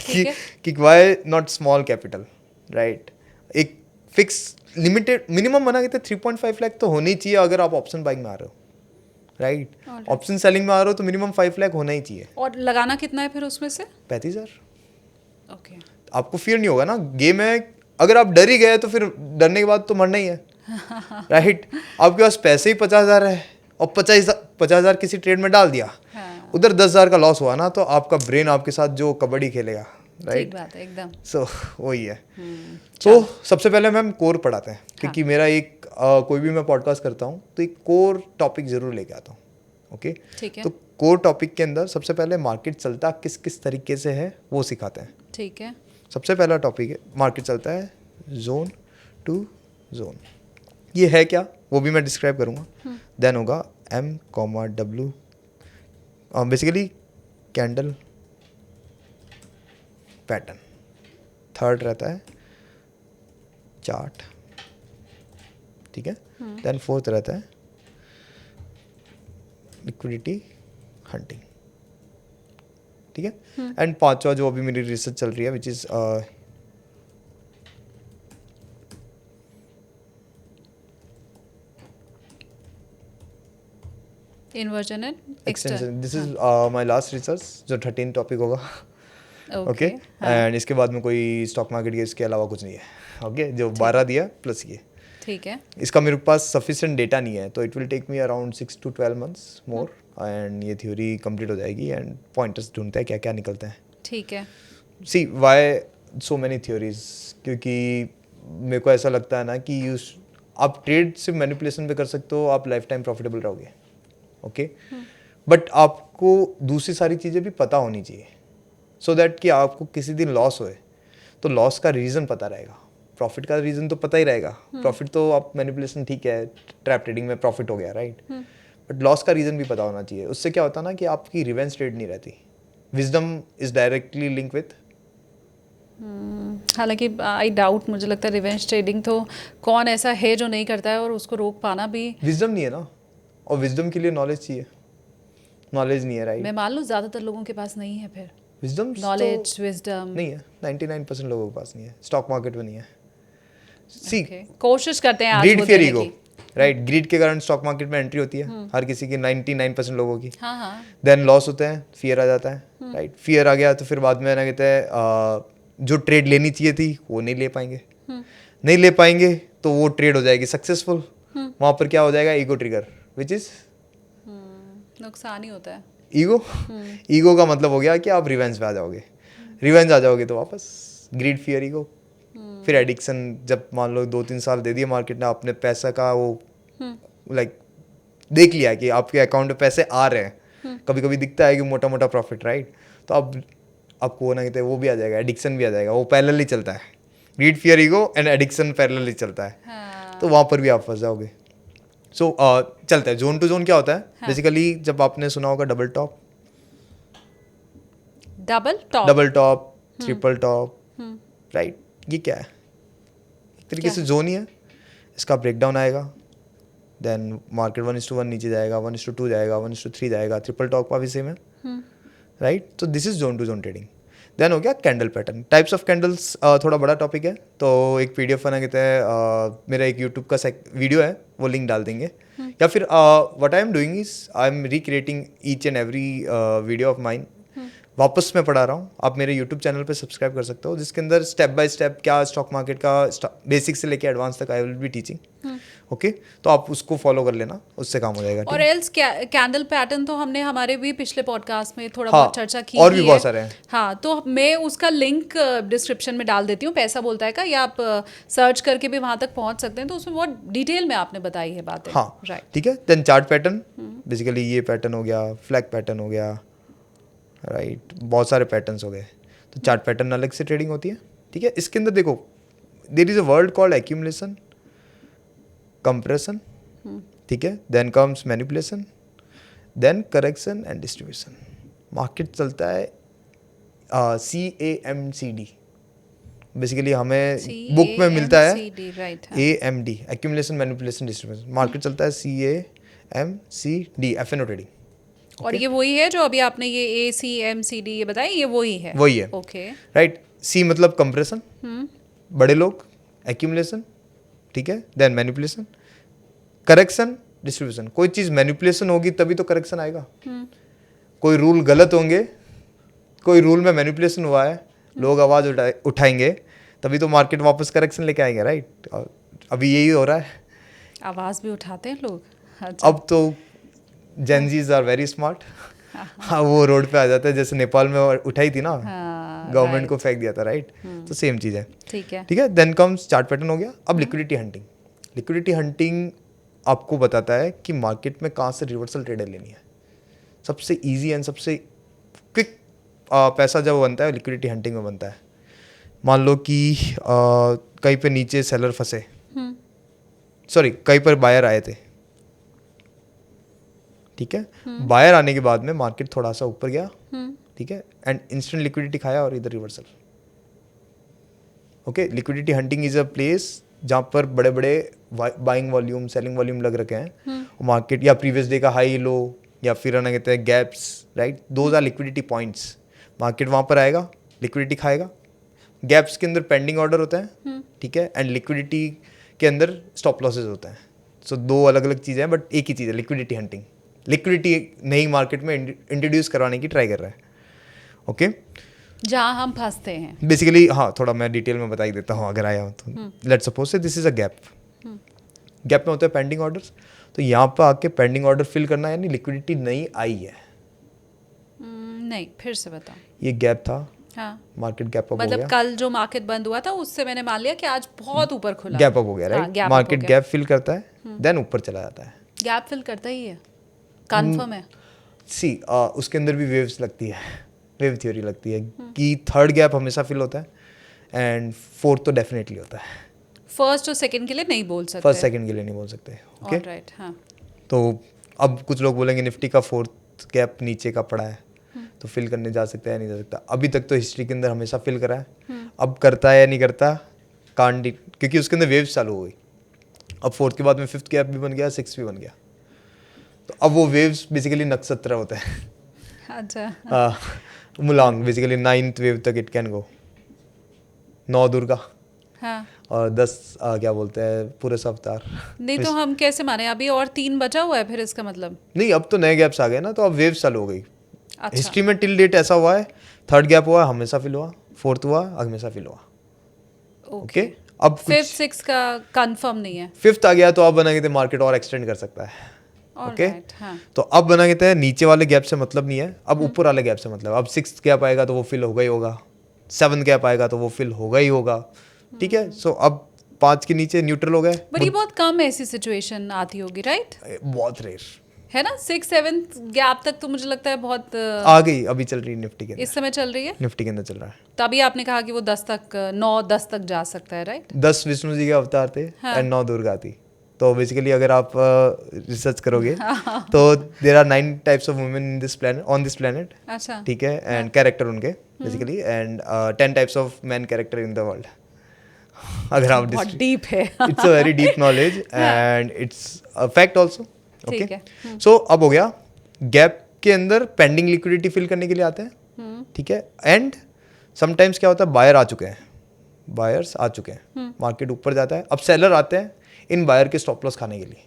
कि why not small capital, right. एक फिक्स लिमिटेड मिनिमम बना के तो 3.5 लाख तो होनी ही चाहिए अगर आप ऑप्शन बाइंग में आ रहे हो, राइट। ऑप्शन सेलिंग में आ रहे हो तो मिनिमम 5 लाख होना ही चाहिए। और लगाना कितना है फिर उसमें से? 35,000। ओके, आपको फियर नहीं होगा ना, गेम है। अगर आप डर ही गए तो फिर डरने के बाद तो मरना ही है, राइट। आपके पास पैसे ही 50,000 है और 50,000 किसी ट्रेड में डाल दिया, हाँ. उधर 10,000 का लॉस हुआ ना, तो आपका ब्रेन आपके साथ जो कबड्डी खेलेगा ठीक राइट. बात है एकदम. सो वही है. तो सबसे पहले मैम कोर पढ़ाते हैं क्योंकि मेरा एक कोई भी मैं पॉडकास्ट करता हूँ तो एक कोर टॉपिक जरूर लेके आता हूँ. ओके. ठीक है. तो कोर टॉपिक के अंदर सबसे पहले मार्केट चलता किस किस तरीके से है वो सिखाते हैं. ठीक है. सबसे पहला टॉपिक है मार्केट चलता है जोन टू जोन. ये है क्या वो भी मैं डिस्क्राइब करूँगा. देन होगा M, W, basically candle pattern. Third रहता है चार्ट. ठीक है. देन फोर्थ रहता है लिक्विडिटी हंटिंग. ठीक है. एंड पांचवा जो अभी मेरी रिसर्च चल रही है which is inversion and extension. This is my last research जो 13 टॉपिक होगा. ओके. हाँ. एंड इसके बाद में कोई स्टॉक मार्केट के इसके अलावा कुछ नहीं है. ओके. जो 12 दिया प्लस ये. ठीक है. इसका मेरे पास सफिशिएंट डेटा नहीं है तो it will take me around 6 to 12 months more and ये थ्योरी कंप्लीट हो जाएगी एंड पॉइंटर्स ढूंढते हैं क्या क्या निकलते हैं. ठीक है. सी वाई सो मैनी थ्योरीज क्योंकि मेरे को ऐसा लगता है ना कि आप ट्रेड सिर्फ मैनिपुलेशन पे कर सकते हो. आप लाइफ टाइम प्रॉफिटेबल रहोगे. ओके. बट आपको दूसरी सारी चीज़ें भी पता होनी चाहिए सो दैट कि आपको किसी दिन लॉस होए तो लॉस का रीज़न पता रहेगा. प्रॉफिट का रीज़न तो पता ही रहेगा. प्रॉफिट तो आप मैनिपुलेशन ठीक है ट्रैप ट्रेडिंग में प्रॉफिट हो गया राइट. बट लॉस का रीज़न भी पता होना चाहिए. उससे क्या होता है ना कि आपकी रिवेंज ट्रेड नहीं रहती. Wisdom is directly link with. हालांकि आई डाउट मुझे लगता है रिवेंज ट्रेडिंग तो कौन ऐसा है जो नहीं करता है और उसको रोक पाना भी. विजडम नहीं है ना और विजडम के लिए नॉलेज चाहिए. नॉलेज नहीं है राइट. मैं मान लूँ ज़्यादातर लोगों के पास नहीं है फिर विजडम नॉलेज विजडम नहीं है. 99% लोगों के पास नहीं है. स्टॉक मार्केट में नहीं है. सी कोशिश करते हैं आज ग्रीड वो फियर देने ईगो की. राइट. ग्रीड के कारण स्टॉक मार्केट में एंट्री होती है हर किसी की 99% लोगों की. हाँ हाँ. देन लॉस होते हैं फियर आ जाता है राइट. फियर आ गया तो फिर बाद में ना कहते हैं जो ट्रेड लेनी चाहिए थी वो नहीं ले पाएंगे. नहीं ले पाएंगे तो वो ट्रेड हो जाएगी सक्सेसफुल. वहाँ पर क्या हो जाएगा ईगो ट्रिगर विच इज नुकसान ही होता है. ईगो. ईगो का मतलब हो गया कि आप रिवेंज पे आ जाओगे. रिवेंज आ जाओगे तो वापस ग्रीड फियर ईगो. फिर एडिक्शन. जब मान लो 2-3 साल दे दिए मार्केट ने अपने पैसा का वो लाइक देख लिया कि आपके अकाउंट में पैसे आ रहे हैं. कभी कभी दिखता है कि मोटा मोटा प्रॉफिट राइट. तो अब आपको वो ना कहते हैं वो भी आ जाएगा. एडिक्शन भी आ जाएगा. वो पैरेलली चलता है. Greed fear ego and addiction parallelly चलता है. हाँ. तो वहाँ पर भी आप फंस जाओगे. सो चलता है. जोन टू जोन क्या होता है बेसिकली जब आपने सुना होगा double top triple top right. ये क्या है एक तरीके से जोन ही है. इसका ब्रेकडाउन आएगा. देन मार्केट 1:1 नीचे जाएगा 1:2 जाएगा 1:3 जाएगा. ट्रिपल टॉप का भी सेम है राइट. तो this is zone to zone trading. Then हो गया candle pattern. Types of candles थोड़ा बड़ा टॉपिक है तो एक PDF बना कहते हैं. मेरा एक यूट्यूब का वीडियो है वो लिंक डाल देंगे. या फिर what I am doing is I am recreating each and every video of mine. वापस मैं पढ़ा रहा हूँ. आप मेरे यूट्यूब चैनल पे सब्सक्राइब कर सकते हो जिसके अंदर स्टेप बाय स्टेप क्या स्टॉक मार्केट का बेसिक से लेके एडवांस तक I will be teaching. Okay. तो आप उसको फॉलो कर लेना उससे काम हो जाएगा. और एल्स कैंडल पैटर्न तो हमने हमारे भी पिछले पॉडकास्ट में थोड़ा हाँ, बहुत चर्चा की और भी है. बहुत सारे हैं. हाँ तो मैं उसका लिंक डिस्क्रिप्शन में डाल देती हूँ. पैसा बोलता है का या आप सर्च करके भी वहाँ तक पहुँच सकते हैं. तो उसमें बहुत डिटेल में आपने बताई है बातें. हाँ राइट. ठीक है. देन चार्ट पैटर्न बेसिकली ये पैटर्न हो गया. फ्लैग पैटर्न हो गया राइट. बहुत सारे पैटर्न्स हो गए. तो चार्ट पैटर्न अलग से ट्रेडिंग होती है. ठीक है. इसके अंदर देखो there is a word called accumulation compression. ठीक है. Then comes manipulation then correction and distribution. Market चलता है CAMCD. बेसिकली हमें बुक में मिलता है AMD accumulation manipulation distribution. Market चलता है CAMCD FNO ट्रेडिंग. और ये वही है जो अभी आपने ये ACMCD ये बताया ये वही है. वही है ओके राइट. C मतलब कंप्रेशन बड़े लोग. एक्यूमुलेशन ठीक है. Then manipulation correction distribution. कोई चीज़ मैनिपुलेशन होगी तभी तो करेक्शन आएगा. कोई रूल गलत होंगे कोई रूल में मैनिपुलेशन हुआ है लोग आवाज़ उठाएंगे तभी तो मार्केट वापस करेक्शन लेके आएंगे राइट. अभी यही हो रहा है. आवाज़ भी उठाते हैं लोग. अच्छा. अब तो जेनजीज आर वेरी स्मार्ट हाँ वो रोड पे आ जाता है, जैसे नेपाल में उठाई थी ना, हाँ, गवर्नमेंट को right. फेंक दिया था, राइट। तो सेम चीज़ है, ठीक है। ठीक है। देन कम्स चार्ट पैटर्न हो गया। अब लिक्विडिटी हंटिंग। लिक्विडिटी हंटिंग आपको बताता है कि मार्केट में कहाँ से रिवर्सल ट्रेडर लेनी है। सबसे इजी एंड सबसे क्विक पैसा जब बनता है लिक्विडिटी हंटिंग में बनता है। मान लो कि कहीं पे नीचे सेलर फंसे, सॉरी कहीं पर बायर आए थे, ठीक है। बायर आने के बाद में मार्केट थोड़ा सा ऊपर गया, ठीक है, एंड इंस्टेंट लिक्विडिटी खाया और इधर reversal. Okay, liquidity hunting is a place जहाँ पर बड़े बड़े बाइंग वॉल्यूम सेलिंग वॉल्यूम लग रखे हैं, मार्केट या प्रीवियस डे का हाई लो या फिर ना कहते हैं gaps, right, those are liquidity points. Market वहाँ पर आएगा, लिक्विडिटी खाएगा। गैप्स के अंदर पेंडिंग ऑर्डर होता है, ठीक है, एंड लिक्विडिटी के अंदर स्टॉप लॉसेज होता है। सो दो अलग अलग चीज़ें हैं बट एक ही चीज़ है लिक्विडिटी हंटिंग। लिक्विडिटी नई मार्केट में इंट्रोड्यूस करवाने की ट्राई कर रहा है। ओके, जहाँ हम फंसते हैं बेसिकली हाँ, थोड़ा मैं डिटेल में बता ही देता हूँ अगर आया हो तो। लेट्स सपोज से this is a gap. Gap में होता है पेंडिंग ऑर्डर्स, तो यहाँ पर आके पेंडिंग ऑर्डर फिल करना है, यानी लिक्विडिटी नहीं आई है। नहीं, फिर से बताओ। ये गैप था, हाँ, मार्केट गैप अप हो मतलब गया, कल जो मार्केट बंद हुआ था उससे मैंने मान लिया कि आज बहुत ऊपर खुला। गैप अप हो गया, हाँ, राइट। gap up हो मार्केट गया। गैप फिल करता है, देन ऊपर चला जाता है। गैप फिल करता ही है, कंफर्म है। सी उसके अंदर भी वेव्स लगती है, वेव थ्योरी लगती है कि थर्ड गैप हमेशा फिल होता है एंड फोर्थ तो डेफिनेटली होता है। फर्स्ट और सेकंड के लिए नहीं बोल सकते। फर्स्ट सेकंड के लिए नहीं बोल सकते। ओके, राइट, हाँ। तो अब कुछ लोग बोलेंगे निफ्टी का फोर्थ गैप नीचे का पड़ा है, तो फिल करने जा सकता है या नहीं जा सकता। अभी तक तो हिस्ट्री के अंदर हमेशा फिल करा है, अब करता है या नहीं करता कांट, क्योंकि उसके अंदर वेव्स चालू हो गई। अब फोर्थ के बाद में फिफ्थ गैप भी बन गया, सिक्स भी बन गया, तो अब वो वेव्स बेसिकली नक्षत्र होते हैं। अच्छा, मुलांग बेसिकली 9th वेव तक इट कैन गो। 9 दुर्गा हाँ। और 10 क्या बोलते हैं पूरे अवतार। नहीं तो हम कैसे माने, अभी और 3 बचा हुआ है, फिर इसका मतलब। नहीं, अब तो नए गैप्स आ गए ना, तो अब वेव्स चालू हो गई। अच्छा, हिस्ट्री में टिल डेट ऐसा हुआ है, थर्ड गैप हुआ हमेशा फिल हुआ, फोर्थ हुआ हमेशा फिल हुआ। ओके। अब फिफ्थ सिक्स का कंफर्म नहीं है। फिफ्थ आ गया तो अब बना कहते हैं मार्केट और एक्सटेंड कर सकता है। ओके, Alright, हाँ। तो अब बना कहते हैं नीचे वाले गैप से मतलब नहीं है, अब ऊपर वाले गैप से मतलब। अब सिक्स गैप आएगा तो वो फिल होगा ही होगा, 7th गैप आएगा तो वो फिल होगा ही होगा, ठीक है। सो अब 5 के नीचे न्यूट्रल हो गए। बट ये बहुत कम ऐसी सिचुएशन आती होगी, राइट? बहुत रेयर है ना, 6-7 गैप तक तो मुझे लगता है बहुत आ गई। अभी चल रही निफ्टी के अंदर, इस समय चल रही है। निफ्टी के अंदर चल रहा है। तभी आपने कहा कि वो 10 तक 9-10 तक जा सकता है, राइट? 10 विष्णु जी के अवतार थे एंड 9 दुर्गा थी। तो बेसिकली अगर आप रिसर्च करोगे तो there are 9 types of women in this planet, on this planet, अच्छा, ठीक है, एंड कैरेक्टर उनके बेसिकली, and 10 types of man character in the world. अगर आप बहुत डीप है। It's a very deep knowledge and it's a fact also. ठीक ओके, है। सो अब हो गया, गैप के अंदर पेंडिंग लिक्विडिटी फिल करने के लिए आते हैं, ठीक है, एंड समटाइम्स क्या होता है बायर आ चुके हैं, बायर्स आ चुके हैं, मार्केट ऊपर जाता है, अब सेलर आते हैं इन बायर के स्टॉप लॉस खाने के लिए।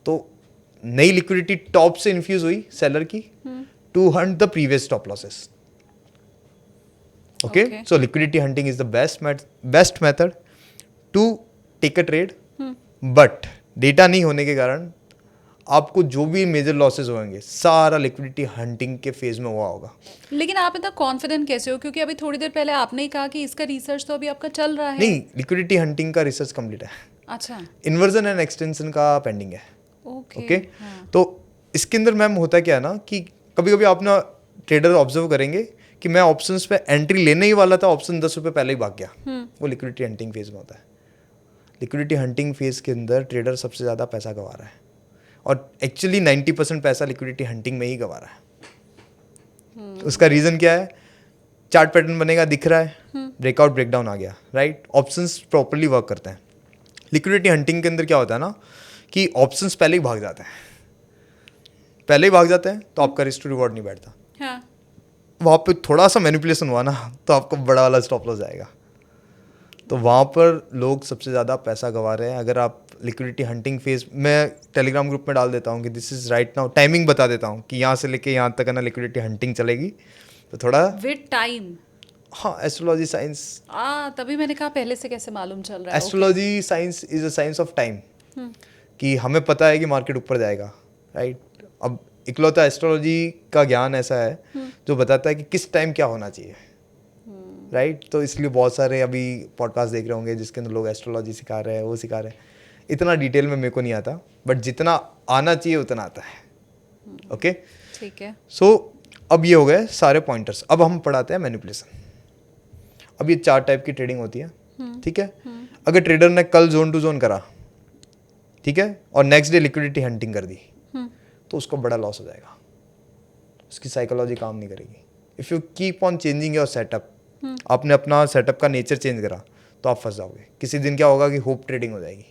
तो नई लिक्विडिटी टॉप से इन्फ्यूज हुई सेलर की to hunt the previous stop losses. Okay, so liquidity hunting is the best method to take a trade, but data नहीं होने के कारण आपको जो भी मेजर लॉसेस होंगे सारा लिक्विडिटी हंटिंग के फेज में हुआ होगा। लेकिन आप इतना कॉन्फिडेंट कैसे हो, क्योंकि अभी थोड़ी देर पहले आपने ही कहा कि इसका रिसर्च तो अभी आपका चल रहा है। नहीं, लिक्विडिटी हंटिंग का रिसर्च कंप्लीट है, अच्छा, इन्वर्जन एंड एक्सटेंशन का पेंडिंग है। ओके, हाँ। तो इसके अंदर मैम होता क्या है ना कि कभी कभी आप ना ट्रेडर ऑब्जर्व करेंगे कि मैं ऑप्शंस पे एंट्री लेने ही वाला था, ऑप्शन 10 रुपये पहले ही भाग गया, वो लिक्विडिटी हंटिंग फेज में होता है। लिक्विडिटी हंटिंग फेज के अंदर ट्रेडर सबसे ज़्यादा पैसा गंवा रहा है, और एक्चुअली 90% पैसा लिक्विडिटी हंटिंग में ही गंवा रहा है। उसका रीज़न क्या है? चार्ट पैटर्न बनेगा, दिख रहा है, ब्रेकआउट ब्रेकडाउन आ गया, राइट, ऑप्शंस प्रॉपर्ली वर्क करते हैं। लिक्विडिटी हंटिंग के अंदर क्या होता है ना कि ऑप्शंस पहले ही भाग जाते हैं, पहले ही भाग जाते हैं, तो आपका रिस्क टू रिवॉर्ड नहीं बैठता। हाँ। वहाँ पे थोड़ा सा मैनिपुलेशन हुआ ना तो आपको बड़ा वाला स्टॉप लॉस जाएगा, तो वहाँ पर लोग सबसे ज़्यादा पैसा गंवा रहे हैं। अगर आप लिक्विडिटी हंटिंग फेज, मैं टेलीग्राम ग्रुप में डाल देता हूँ कि this is right now, timing बता देता हूँ कि यहाँ से लेके यहाँ तक है ना लिक्विडिटी हंटिंग चलेगी, तो थोड़ा विद टाइम। हाँ, एस्ट्रोलॉजी साइंस, तभी मैंने कहा पहले से कैसे मालूम चल रहा है। Astrology science is a science of time, कि हमें पता है कि मार्केट ऊपर जाएगा, राइट। अब इकलौता एस्ट्रोलॉजी का ज्ञान ऐसा है जो बताता है कि किस टाइम क्या होना चाहिए, राइट तो इसलिए बहुत सारे अभी पॉडकास्ट देख रहे होंगे जिसके अंदर लोग एस्ट्रोलॉजी सिखा रहे हैं, वो सिखा रहे हैं. इतना डिटेल में मेरे को नहीं आता, बट जितना आना चाहिए उतना आता है. ओके, ठीक है. सो अब ये हो गए सारे पॉइंटर्स. अब हम पढ़ाते हैं मैनिपुलेशन. अब ये 4 टाइप की ट्रेडिंग होती है, ठीक है. अगर ट्रेडर ने कल जोन टू जोन करा, ठीक है, और नेक्स्ट डे लिक्विडिटी हंटिंग कर दी, तो उसको बड़ा लॉस हो जाएगा. उसकी साइकोलॉजी काम नहीं करेगी. If you keep on changing your setup, आपने अपना सेटअप का नेचर चेंज करा तो आप फंस जाओगे. किसी दिन क्या होगा कि होप ट्रेडिंग हो जाएगी.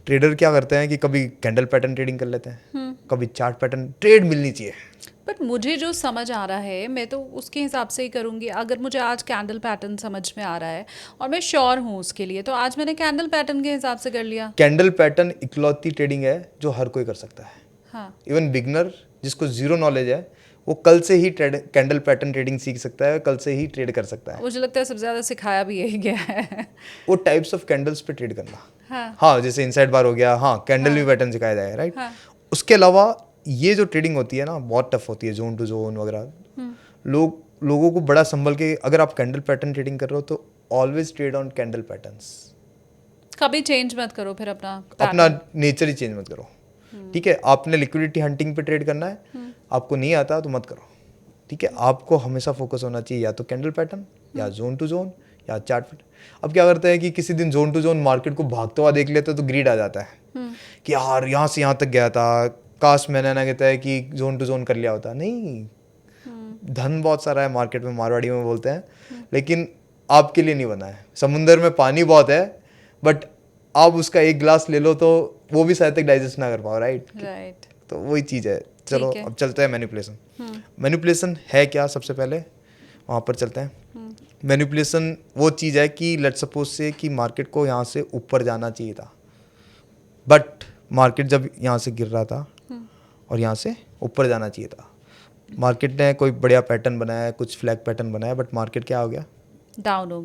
ट्रेडर क्या करते हैं कि कभी कैंडल पैटर्न ट्रेडिंग कर लेते हैं, कभी चार्ट पैटर्न. ट्रेड मिलनी चाहिए. बट मुझे जो समझ आ रहा है मैं तो उसके हिसाब से ही करूँगी. अगर मुझे आज कैंडल पैटर्न समझ में आ रहा है और मैं श्योर हूँ उसके लिए, तो आज मैंने कैंडल पैटर्न के हिसाब से कर लिया. कैंडल पैटर्न इकलौती ट्रेडिंग है जो हर कोई कर सकता है. हाँ. इवन बिगनर जिसको जीरो नॉलेज है वो कल से ही कैंडल पैटर्न ट्रेडिंग सीख सकता है, कल से ही ट्रेड कर सकता है. मुझे लगता है सबसे ज़्यादा सिखाया भी यही गया है. वो टाइप्स ऑफ कैंडल्स पे ट्रेड करना. हाँ. हाँ, जैसे इनसाइड बार हो गया, हाँ कैंडल भी पैटर्न सिखाया जाएगा, राइट. हाँ. उसके अलावा ये जो ट्रेडिंग होती है ना बहुत टफ होती है, जोन टू जोन वगैरह. लोगों को बड़ा संभल के, अगर आप कैंडल पैटर्न ट्रेडिंग कर रहे हो तो always trade on candle patterns. कभी चेंज मत करो फिर अपना नेचर ही चेंज मत करो, ठीक है. आपने लिक्विडिटी हंटिंग पे ट्रेड करना है, आपको नहीं आता तो मत करो, ठीक है. आपको हमेशा फोकस होना चाहिए या तो कैंडल पैटर्न या जोन टू जोन या चार्ट पैटर्न. अब क्या करते हैं कि किसी दिन जोन टू जोन मार्केट को भागता हुआ देख लेते तो ग्रीड आ जाता है कि यार यहाँ से यहाँ तक गया था, काश मैंने ना कहता है कि जोन टू जोन कर लिया होता. नहीं, धन बहुत सारा है मार्केट में, मारवाड़ी में बोलते हैं, लेकिन आपके लिए नहीं बना है. समुंदर में पानी बहुत है, बट आप उसका एक ग्लास ले लो तो वो भी शायद तक डाइजेस्ट ना कर पाओ, राइट. तो वही चीज़ है. चलो अब चलते हैं मैनिपुलेशन. मैनिपुलेशन है क्या, सबसे पहले वहाँ पर चलते हैं. मैनिपुलेशन वो चीज़ है कि लेट्स सपोज से कि मार्केट को यहाँ से ऊपर जाना चाहिए था, बट मार्केट जब यहाँ से गिर रहा था और यहाँ से ऊपर जाना चाहिए था. मार्केट ने कोई बढ़िया पैटर्न बनाया, कुछ फ्लैग पैटर्न बनाया, बट मार्केट क्या हो गया, डाउन हो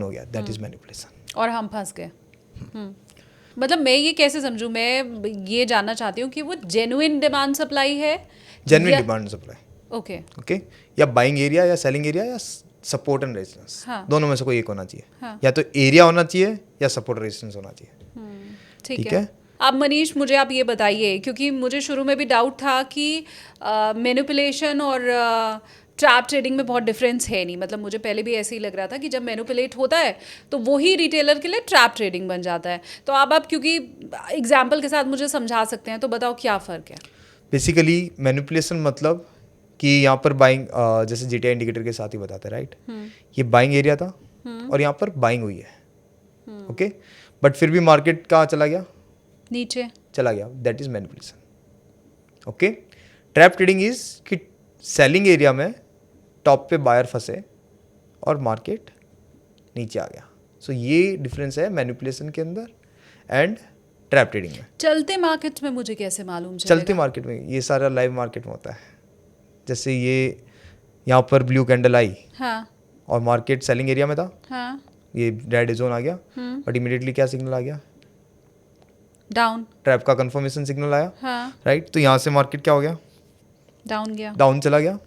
गया. That is manipulation. और हम फंस गए. मतलब मैं ये कैसे समझूं, मैं ये जानना चाहती हूँ कि वो जेन्युइन डिमांड सप्लाई है. Genuine demand supply. ओके. या बाइंग एरिया या सेलिंग एरिया या सपोर्ट एंड रेजिस्टेंस. हाँ. दोनों में से कोई एक होना चाहिए. हाँ. या तो एरिया होना चाहिए या सपोर्ट रेजिस्टेंस होना चाहिए. ठीक है. अब मनीष मुझे आप ये बताइए, क्योंकि मुझे शुरू में भी डाउट था कि मैनिपुलेशन और ट्रैप ट्रेडिंग में बहुत डिफरेंस है नहीं. मतलब मुझे पहले भी ऐसे ही लग रहा था कि जब मैनिपुलेट होता है तो वही रिटेलर के लिए ट्रैप ट्रेडिंग बन जाता है. तो आप क्योंकि एग्जाम्पल के साथ मुझे समझा सकते हैं, तो बताओ क्या फ़र्क है. बेसिकली मैनिपुलेशन मतलब कि यहाँ पर बाइंग, जैसे जीटीआई इंडिकेटर के साथ ही बताते हैं, राइट. ये बाइंग एरिया था और यहाँ पर बाइंग हुई है, ओके. बट फिर भी मार्केट कहाँ चला गया, नीचे चला गया. That is manipulation. Okay. Trap trading is कि सेलिंग एरिया में टॉप पे बायर फंसे और मार्केट नीचे आ गया. सो ये डिफरेंस है मैनिपुलेशन के अंदर एंड ट्रैप ट्रेडिंग में. चलते मार्केट में मुझे कैसे मालूम चलेगा? चलते मार्केट में ये सारा लाइव मार्केट में होता है. जैसे ये यहाँ पर ब्लू कैंडल आई, हाँ. और मार्केट सेलिंग एरिया में था, हाँ. ये रेड जोन आ गया, बट इमीडिएटली क्या सिग्नल आ गया, डाउन. ट्रैप का कंफर्मेशन सिग्नल आया, हाँ. राइट. तो यहाँ से मार्केट क्या हो गया, डाउन गया, डाउन चला गया.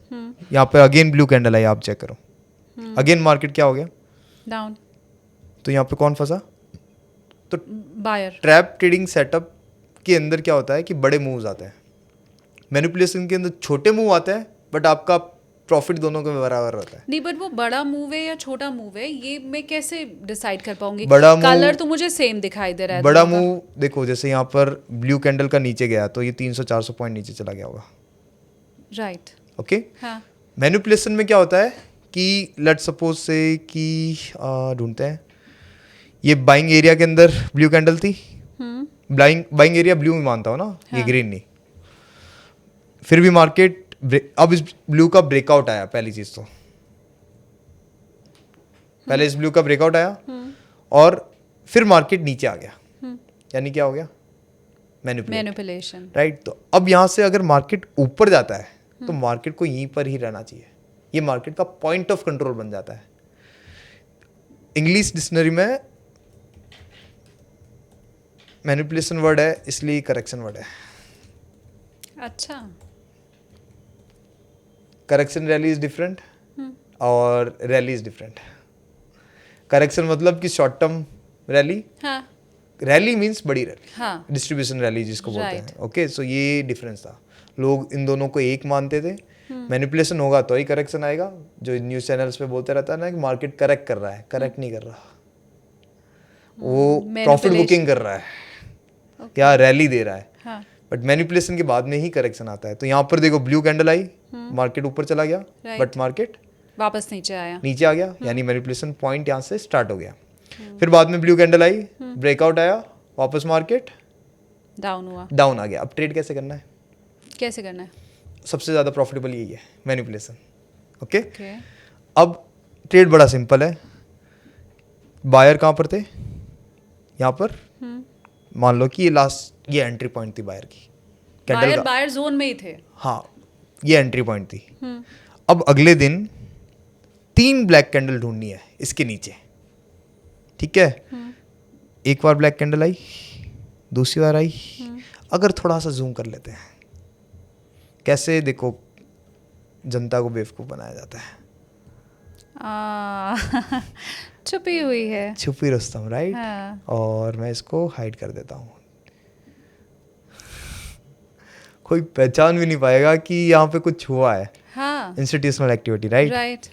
यहाँ पे अगेन ब्लू कैंडल आई, आप चेक करो, अगेन मार्केट क्या हो गया, डाउन. तो यहाँ पे कौन फंसा, तो बायर. ट्रैप ट्रेडिंग सेटअप के अंदर क्या होता है कि बड़े मूव्स आते हैं. मैनिपुलेशन के अंदर छोटे मूव आते हैं, बट आपका प्रॉफिट दोनों के बराबर रहता है. नहीं, बट वो बड़ा मूव है या छोटा मूव है, ये मैं कैसे डिसाइड कर पाऊंगी? बड़ा मूव, कलर तो मुझे सेम दिखाई दे रहा है. बड़ा मूव देखो, जैसे यहाँ पर ब्लू कैंडल का नीचे गया तो ये 300-400 पॉइंट नीचे चला गया होगा, राइट. ओके. हाँ. मैनिपुलेशन में क्या होता है कि लेट्स सपोज से कि ढूंढते हैं, ये बाइंग एरिया के अंदर ब्लू कैंडल थी, बाइंग एरिया ब्लू में मानता हूँ ना, ये ग्रीन नहीं. फिर भी मार्केट अब इस ब्लू का ब्रेकआउट आया. पहली चीज तो पहले इस ब्लू का ब्रेकआउट आया और फिर मार्केट नीचे आ गया, यानी क्या हो गया, मैनिपुलेशन, राइट. तो अब यहाँ से अगर मार्केट ऊपर जाता है तो मार्केट को यहीं पर ही रहना चाहिए. ये मार्केट का पॉइंट ऑफ कंट्रोल बन जाता है. इंग्लिश डिक्शनरी में मैनिपुलेशन वर्ड है, इसलिए करेक्शन वर्ड है. अच्छा. करेक्शन रैली इज डिफरेंट और रैली इज डिफरेंट. करेक्शन मतलब कि शॉर्ट टर्म रैली, हाँ रैली मीन्स बड़ी रैली, हाँ डिस्ट्रीब्यूशन रैली जिसको बोलते Right. हैं. ओके, सो ये डिफरेंस था. लोग इन दोनों को एक मानते थे. मैनिपुलेशन होगा तो ही करेक्शन आएगा. जो न्यूज़ चैनल्स पे बोलते रहता है ना कि मार्केट करेक्ट कर रहा है, करेक्ट नहीं कर रहा, वो प्रॉफिट बुकिंग कर रहा है या रैली दे रहा है. हाँ बट मैनिपुलेशन के बाद में ही करेक्शन आता है. तो यहाँ पर देखो ब्लू कैंडल आई, मार्केट ऊपर चला गया, Right. बट मार्केट वापस नीचे आया. नीचे आ गया, यानी मैनिपुलेशन पॉइंट यहाँ से स्टार्ट हो गया. फिर बाद में ब्लू कैंडल आई, ब्रेकआउट आया, वापस मार्केट डाउन हुआ. डाउन आ गया. अब ट्रेड कैसे करना है? कैसे करना है? सबसे ज़्यादा प्रॉफिटेबल यही है, मैनिपुलेशन. ओके, ओके अब ट्रेड बड़ा सिंपल है. बायर कहाँ पर थे? यहाँ पर. मान लो कि ये एंट्री पॉइंट थी बायर की, कैंडल का. बायर जोन में ही थे. हाँ, ये एंट्री पॉइंट थी. अब अगले दिन 3 ब्लैक कैंडल ढूंढनी है इसके नीचे. ठीक है, एक बार ब्लैक कैंडल आई, दूसरी बार आई. अगर थोड़ा सा जूम कर लेते हैं, कैसे देखो जनता को बेवकूफ बनाया जाता है. छुपी हुई है. छुपी रुस्तम, राइट. हाँ. और मैं इसको हाइड कर देता हूँ. कोई पहचान भी नहीं पाएगा कि यहाँ पे कुछ हुआ है. हाँ इंस्टीट्यूशनल एक्टिविटी, राइट. राइट.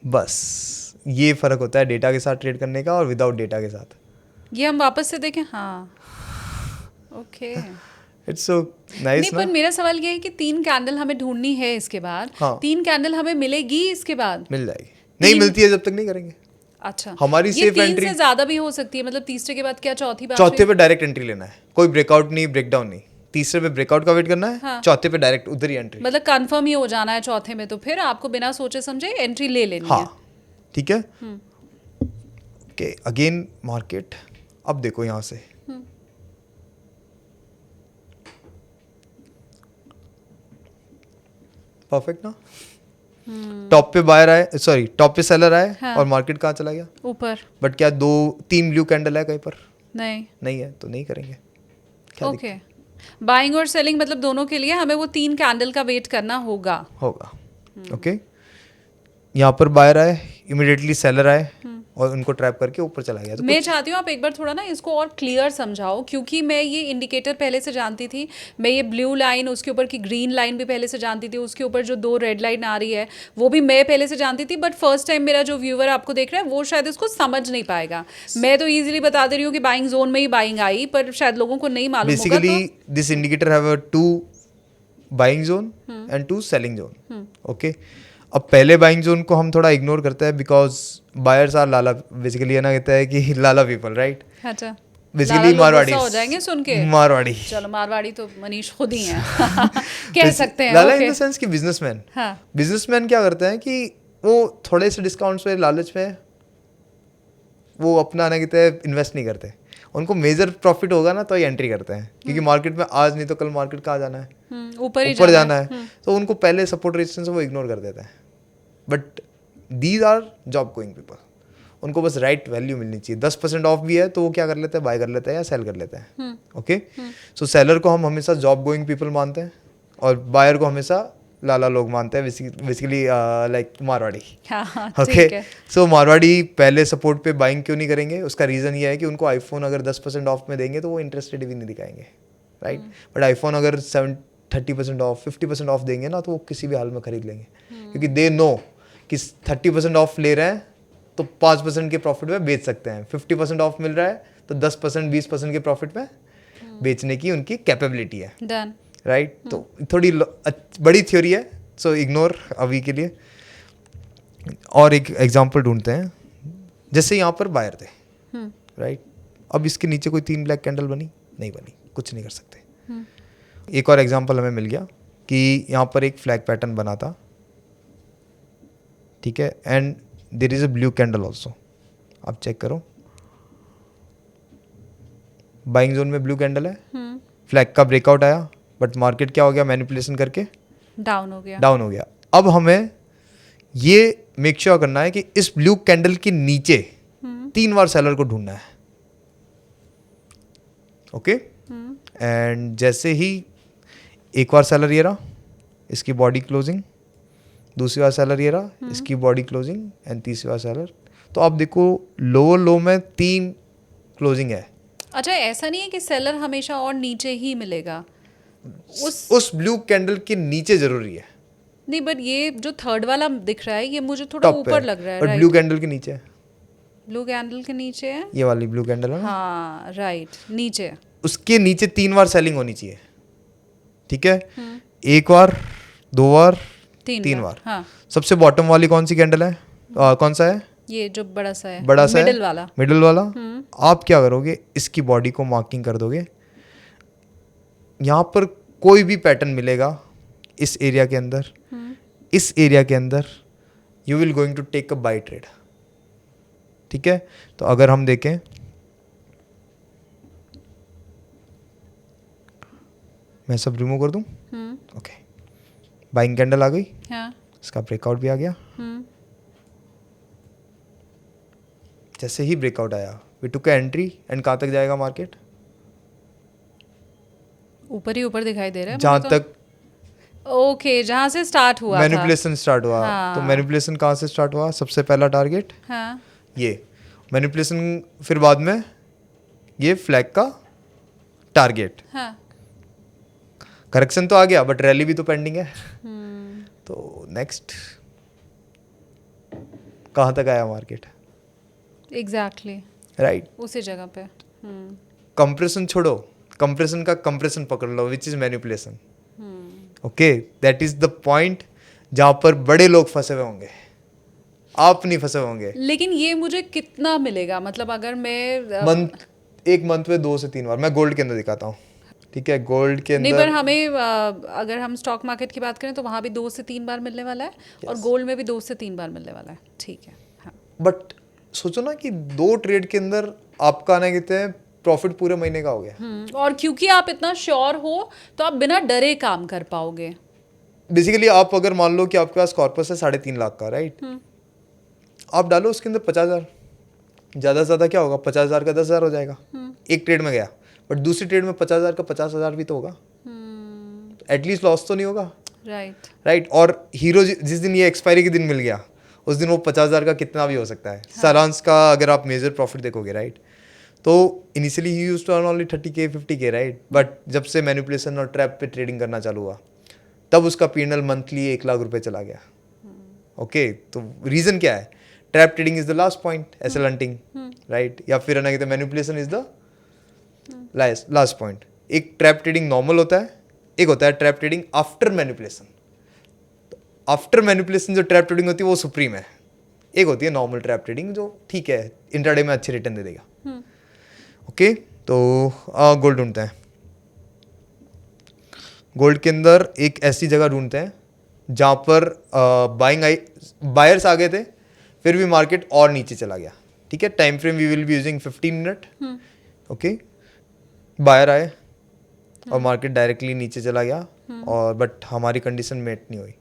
बस ये फर्क होता है डेटा के साथ ट्रेड करने का और विदाउट डेटा के साथ. ये हम वापस से देखें. हाँ ओके. It's so nice. नहीं, पर मेरा सवाल ये है कि 3 कैंडल हमें ढूंढनी है इसके बाद. हाँ. 3 कैंडल हमें मिलेगी इसके बाद? मिल जाएगी. नहीं मिलती है जब तक नहीं करेंगे. अच्छा, हमारी ये सेफ 3 एंट्री से ज्यादा भी हो सकती है. मतलब तीसरे के बाद क्या चौथी बात? चौथे पे डायरेक्ट एंट्री लेना है. कोई ब्रेकआउट नहीं, ब्रेकडाउन नहीं. तीसरे पे ब्रेकआउट का वेट करना है. हाँ. चौथे पे डायरेक्ट उधर ही एंट्री. मतलब कंफर्म ही हो जाना है चौथे में, तो फिर आपको बिना सोचे समझे एंट्री ले लेनी है. हाँ ठीक है. Okay, again market. अब देखो यहाँ से परफेक्ट ना. टॉप पे बायर आए, सॉरी टॉप पे सेलर आए. हाँ. और मार्केट कहाँ चला गया? ऊपर. बट क्या 2-3 ब्लू कैंडल है कहीं पर? नहीं. नहीं है तो नहीं करेंगे. क्या ओके. बाइंग और सेलिंग मतलब दोनों के लिए हमें वो 3 कैंडल का वेट करना होगा. होगा. ओके, यहाँ पर बायर आए, इमिडिएटली सेलर आए और उनको ट्रैप करके ऊपर चला गया. तो मैं चाहती हूँ आप एक बार थोड़ा ना इसको और क्लियर समझाओ, क्योंकि मैं ये इंडिकेटर पहले से जानती थी. मैं ये ब्लू लाइन, उसके ऊपर की ग्रीन लाइन भी पहले से जानती थी. उसके ऊपर जो 2 रेड लाइन आ रही है वो भी मैं पहले से जानती थी. बट फर्स्ट टाइम मेरा जो व्यूअर आपको देख रहा है वो शायद इसको समझ नहीं पाएगा. मैं तो ईजिली बता दे रही हूँ कि बाइंग जोन में ही बाइंग आई, पर शायद लोगों को नहीं मालूम होगा. Basically this indicator have 2 buying zone and 2 selling zone. Okay, अब पहले बाइंग जोन को हम थोड़ा इग्नोर करते हैं because buyers are lala. Basically है ना, कहता है कि लाला पीपल, राइट. अच्छा, बेसिकली मारवाड़ी हो जाएंगे सुन के. मारवाड़ी. चलो, मारवाड़ी तो मनीष खुद ही हैं. कह सकते हैं. लाला इन द सेंस कि बिजनेसमैन. हाँ. बिजनेसमैन क्या करते हैं कि वो थोड़े से डिस्काउंट्स पे, लालच में वो अपना ना कहते हैं इन्वेस्ट नहीं करते. उनको मेजर प्रॉफिट होगा ना तो ये एंट्री करते हैं, क्योंकि मार्केट में आज नहीं तो कल मार्केट कहाँ जाना है? ऊपर जाना है. तो उनको पहले सपोर्ट रेजिस्टेंस वो इग्नोर कर देते हैं. But these are job going people. उनको बस राइट वैल्यू मिलनी चाहिए. 10% ऑफ भी है तो वो क्या कर लेते हैं? बाय कर लेते हैं या सेल कर लेते हैं. ओके, सो सेलर को हम हमेशा जॉब गोइंग पीपल मानते हैं और बायर को हमेशा लाला लोग मानते हैं, बेसिकली लाइक मारवाड़ी. ओके, सो मारवाड़ी पहले सपोर्ट पे बाइंग क्यों नहीं करेंगे? उसका रीज़न ये है कि उनको आईफोन अगर 10% ऑफ में देंगे तो वो इंटरेस्टेड भी नहीं दिखाएंगे, राइट. बट आईफोन अगर 30% ऑफ, 50% ऑफ देंगे ना तो वो किसी भी हाल में खरीद लेंगे, क्योंकि दे नो कि 30% ऑफ ले रहे हैं तो 5% के प्रॉफिट में बेच सकते हैं. 50% ऑफ मिल रहा है तो 10%, 20% के प्रॉफिट में बेचने की उनकी कैपेबिलिटी है. Done, right. तो थोड़ी बड़ी थ्योरी है, सो इग्नोर अभी के लिए. और एक एग्जांपल ढूंढते हैं. जैसे यहाँ पर बायर थे, राइट. अब इसके नीचे कोई 3 ब्लैक कैंडल बनी? नहीं बनी, कुछ नहीं कर सकते. एक और एग्जांपल हमें मिल गया कि यहाँ पर एक फ्लैग पैटर्न बना था, ठीक है, and there is a blue candle also. आप चेक करो, बाइंग जोन में ब्लू कैंडल है, फ्लैग का ब्रेकआउट आया, बट मार्केट क्या हो गया? मैनिपुलेशन करके डाउन हो गया. अब हमें ये मेक श्योर करना है कि इस ब्लू कैंडल के नीचे 3 बार सेलर को ढूंढना है. ओके, एंड जैसे ही एक बार सेलर ये रहा, इसकी बॉडी क्लोजिंग, दूसरी बार सेलर ये रहा, इसकी बॉडी क्लोजिंग एंड तीसरी बार सेलर। तो आप देखो लोअर लो में 3 क्लोजिंग है। अच्छा, ऐसा नहीं है कि सेलर हमेशा और नीचे ही मिलेगा उस ब्लू कैंडल के नीचे जरूरी है, नहीं, बट ये जो थर्ड वाला दिख रहा है ये मुझे थोड़ा टॉप पे ऊपर लग रहा है। बट ब्लू कैंडल के नीचे है, ब्लू कैंडल के नीचे है, ये वाली ब्लू कैंडल है ना, हाँ राइट, नीचे। उसके नीचे 3 बार सेलिंग होनी चाहिए, ठीक है। 1 बार, 2 बार, 3 बार। हाँ, सबसे बॉटम वाली कौन सी कैंडल है, कौन सा है, ये जो बड़ा सा है, बड़ा सा मिडिल है, वाला। मिडिल वाला। आप क्या करोगे, इसकी बॉडी को मार्किंग कर दोगे, यहाँ पर कोई भी पैटर्न मिलेगा इस एरिया के अंदर, इस एरिया के अंदर you will going to take a buy trade, ठीक है। तो अगर हम देखें, मैं सब रिमूव कर दूं, ओके, बाइंग कैंडल आ गई, हाँ, इसका ब्रेकआउट भी आ गया। जैसे ही ब्रेकआउट आया वी टुक एंट्री एंड कहाँ तक जाएगा मार्केट, ऊपर ही ऊपर दिखाई दे रहा है जहाँ मुझे तो। तक ओके, जहाँ से स्टार्ट हुआ था। मैनिपुलेशन स्टार्ट हुआ। हाँ। तो मैनिपुलेशन कहाँ से स्टार्ट हुआ, सबसे पहला टारगेट हाँ, ये मैनिपुलेशन, फिर बाद में ये फ्लैग का टारगेट। हाँ, करेक्शन तो आ गया बट रैली भी तो पेंडिंग है। तो नेक्स्ट कहाँ तक आया मार्केट, एग्जैक्टली राइट। उसी जगह पे। कंप्रेशन छोड़ो, कंप्रेशन का कंप्रेशन पकड़ लो which is manipulation, okay. That is the point जहाँ पर बड़े लोग फंसे हुए होंगे, आप नहीं फंसे हुए होंगे। लेकिन ये मुझे कितना मिलेगा, मतलब अगर मैं एक मंथ में 2 से 3 बार। मैं गोल्ड के अंदर दिखाता हूँ, ठीक है। गोल्ड के नहीं, अंदर पर हमें अगर हम स्टॉक मार्केट की बात करें तो वहाँ भी 2 से 3 बार मिलने वाला है और गोल्ड में भी 2 से 3 बार मिलने वाला है, ठीक है। हाँ, बट सोचो ना कि 2 ट्रेड के अंदर आपका आने कहते हैं प्रॉफिट पूरे महीने का हो गया। और क्योंकि आप इतना श्योर हो तो आप बिना डरे काम कर पाओगे। बेसिकली आप अगर मान लो कि आपके पास कॉर्पस है 3.5 लाख का, राइट, आप डालो उसके अंदर 50,000, ज़्यादा से ज़्यादा क्या होगा, 50,000 का 10,000 हो जाएगा, एक ट्रेड में गया। बट दूसरी ट्रेड में 50,000 का 50,000 भी तो होगा, एटलीस्ट लॉस तो नहीं होगा, राइट। राइट। और हीरो जिस दिन ये एक्सपायरी के दिन मिल गया उस दिन वो 50,000 का कितना भी हो सकता है। सारांश का अगर आप मेजर प्रॉफिट देखोगे, राइट, तो इनिशियली ही used to earn only 30K 50K, right. But जब से मैनिपुलेशन और ट्रैप पे ट्रेडिंग करना चालू हुआ तब उसका P&L मंथली 1 लाख रुपए चला गया, ओके। तो रीजन क्या है, trap trading is the last point, SL hunting, right, या फिर ना कहते manipulation is the last point. एक ट्रैप ट्रेडिंग नॉर्मल होता है, एक होता है trap trading after manipulation. After manipulation जो ट्रैप ट्रेडिंग होती है वो सुप्रीम है। एक होती है नॉर्मल ट्रैप ट्रेडिंग जो ठीक है इंट्राडे में अच्छे रिटर्न दे देगा, ओके। तो गोल्ड ढूंढते हैं। गोल्ड के अंदर एक ऐसी जगह ढूंढते हैं जहाँ पर बायर्स आ गए थे फिर भी मार्केट और नीचे चला गया, ठीक है। Time frame we will be using 15 minute, okay. Buyer आए और मार्केट डायरेक्टली नीचे चला गया और बट हमारी कंडीशन मेट नहीं हुई।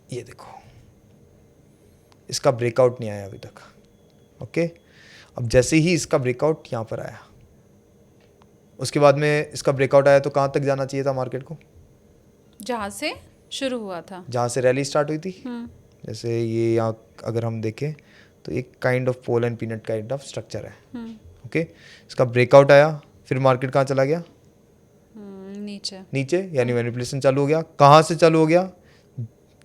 ये देखो इसका ब्रेकआउट नहीं आया अभी तक, ओके। अब जैसे ही इसका ब्रेकआउट यहाँ पर आया उसके बाद में इसका ब्रेकआउट आया तो कहाँ तक जाना चाहिए था मार्केट को, जहाँ से शुरू हुआ था, जहाँ से रैली स्टार्ट हुई थी। जैसे ये यहाँ अगर हम देखें तो एक kind of pole and peanut kind of structure है, ओके। इसका ब्रेकआउट आया फिर मार्केट कहाँ चला गया, नीचे। नीचे, यानी मैनिपुलेशन चालू हो गया। कहाँ से चालू हो गया,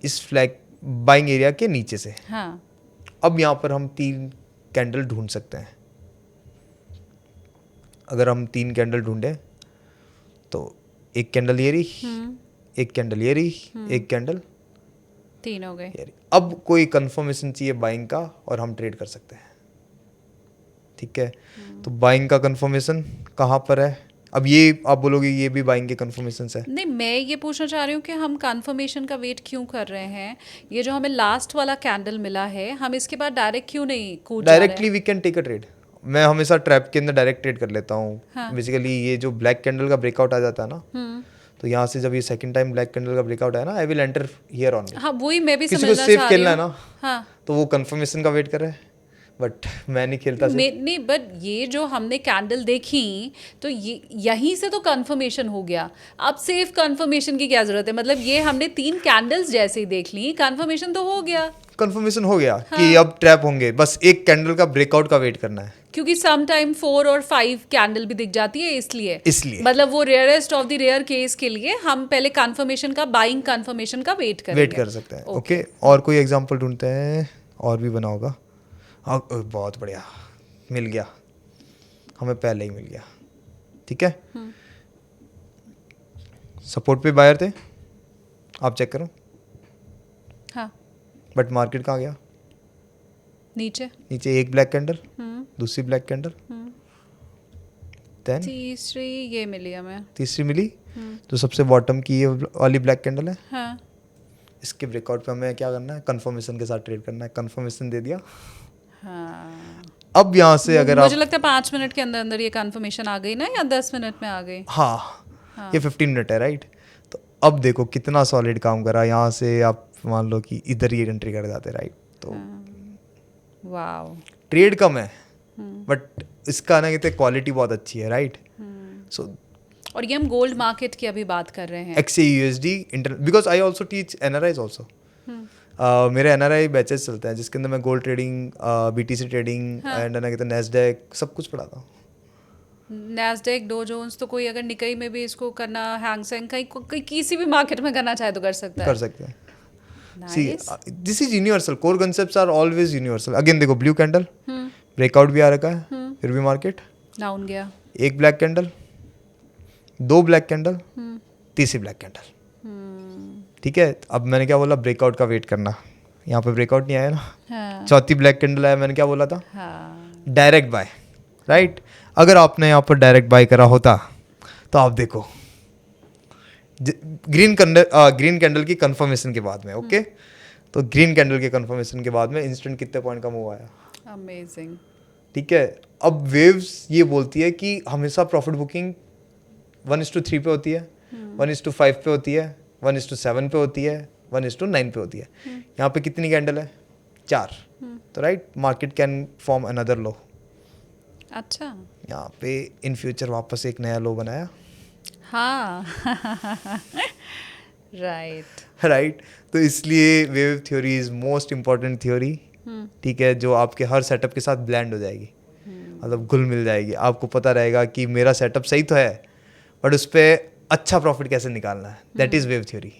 इस फ्लैग बाइंग एरिया के नीचे से। हाँ, अब यहाँ पर हम 3 कैंडल ढूंढ सकते हैं। अगर हम 3 कैंडल ढूंढे तो एक कैंडल ये रही, एक कैंडल ये रही, एक कैंडल 3 हो गए। ये रही। अब कोई कंफर्मेशन चाहिए बाइंग का और हम ट्रेड कर सकते हैं, ठीक है। तो बाइंग का कंफर्मेशन कहाँ पर है, अब ये आप बोलोगे ये भी बाइंग के कंफर्मेशन है। नहीं, मैं ये पूछना चाह रही हूँ कि हम कंफर्मेशन का वेट क्यों कर रहे हैं। ये जो हमें लास्ट वाला कैंडल मिला है हम इसके बाद डायरेक्ट क्यों नहीं कूद जा रहे हैं? Directly we can take a trade. मैं हमेशा ट्रैप के अंदर डायरेक्ट ट्रेड कर लेता हूँ। हाँ। बेसिकली ये जो ब्लैक कैंडल का ब्रेकआउट आ जाता है ना, तो यहाँ से जब ये सेकंड टाइम ब्लैक कैंडल का ब्रेकआउट आया ना, I will enter here on. हाँ, वही मैं भी किसी को समझना सेफ चाह रही खेलना है हूँ। ना, हाँ, तो वो कंफर्मेशन का वेट कर रहे हैं। बट मैं नहीं खेलता से। नहीं, बट ये जो हमने कैंडल देखी तो ये यहीं से तो कंफर्मेशन हो गया। अब सेफ कंफर्मेशन की क्या जरूरत है? मतलब ये हमने 3 कैंडल्स जैसे ही देख ली, कंफर्मेशन तो हो गया। कंफर्मेशन हो गया कि अब ट्रैप होंगे, बस एक कैंडल का ब्रेकआउट का वेट करना है। क्योंकि सम टाइम 4 और 5 कैंडल भी दिख जाती है, इसलिए मतलब वो rarest of the rare case के लिए हम पहले कंफर्मेशन का, बाइंग कंफर्मेशन का वेट कर सकते हैं। ओके, और कोई एग्जांपल ढूंढते हैं, और भी बना होगा। हाँ, बहुत बढ़िया, मिल गया, हमें पहले ही मिल गया। ठीक है, सपोर्ट पे बायर थे, आप चेक करो। हाँ, बट मार्केट कहाँ गया? नीचे एक ब्लैक कैंडल, दूसरी ब्लैक कैंडल, देन तीसरी ये मिली हमें। तीसरी मिली, तो सबसे बॉटम की ये वाली ब्लैक कैंडल है। हाँ, इसके ब्रेकआउट पे हमें क्या करना है? कंफर्मेशन के साथ ट्रेड करना है। कंफर्मेशन दे दिया। हाँ, अब यहाँ से अगर मुझे लगता है 5 मिनट के अंदर अंदर ये कंफर्मेशन आ गई ना, या 10 मिनट में आ गई? हाँ, ये 15 मिनट है, राइट। तो अब देखो कितना सॉलिड काम करा। यहाँ से आप मान लो कि इधर ही एंट्री कर जाते, राइट। तो वाओ, ट्रेड कम है, बट इसका ना कहते क्वालिटी बहुत अच्छी है, राइट। सो और ये हम गोल्ड मार्केट की अभी बात कर रहे हैं। XAUSD inter, because I also teach NRIs also. मेरे NRI बैचेस चलते हैं जिसके अंदर मैं gold trading, BTC trading and ना कहते नैस्डैक सब कुछ पढ़ाता हूँ। नैस्डैक, डो जोन्स, तो कोई अगर निकाई में भी इसको करना, हैंगसेंग कहीं किसी भी मार्केट में करना चाहे तो कर सकता है। कर सकते हैं। See, this is universal, core concepts are always universal. Again देखो, ब्लू कैंडल ब्रेकआउट भी आ रखा है, फिर भी मार्केट डाउन गया। एक ब्लैक कैंडल, 2 ब्लैक कैंडल, तीसरी ब्लैक कैंडल। ठीक है, अब मैंने क्या बोला? ब्रेकआउट का वेट करना। यहाँ पे ब्रेकआउट नहीं आया ना। हाँ, चौथी ब्लैक कैंडल आया, मैंने क्या बोला था? हाँ, डायरेक्ट बाय, राइट। अगर आपने यहाँ पर डायरेक्ट बाय करा होता तो आप देखो ग्रीन कैंडल की कंफर्मेशन के बाद में, ओके, तो ग्रीन कैंडल के कंफर्मेशन के बाद में इंस्टेंट कितने पॉइंट का मूव आया? अमेजिंग। ठीक है, अब वेव्स ये बोलती है कि हमेशा प्रॉफिट बुकिंग 1:3 पे होती है, 1:5 पे होती है, 1:7 पे होती है, 1:9 पे होती है। यहाँ पे कितनी कैंडल है? 4। तो right, market can form another low. अच्छा, यहाँ पे इन फ्यूचर वापस एक नया लो बनाया। हाँ, राइट। तो इसलिए wave theory is most important theory. ठीक है, जो आपके हर सेटअप के साथ ब्लेंड हो जाएगी, मतलब घुल मिल जाएगी। आपको पता रहेगा कि मेरा सेटअप सही तो है, बट उस पर अच्छा प्रॉफिट कैसे निकालना है। That is wave theory.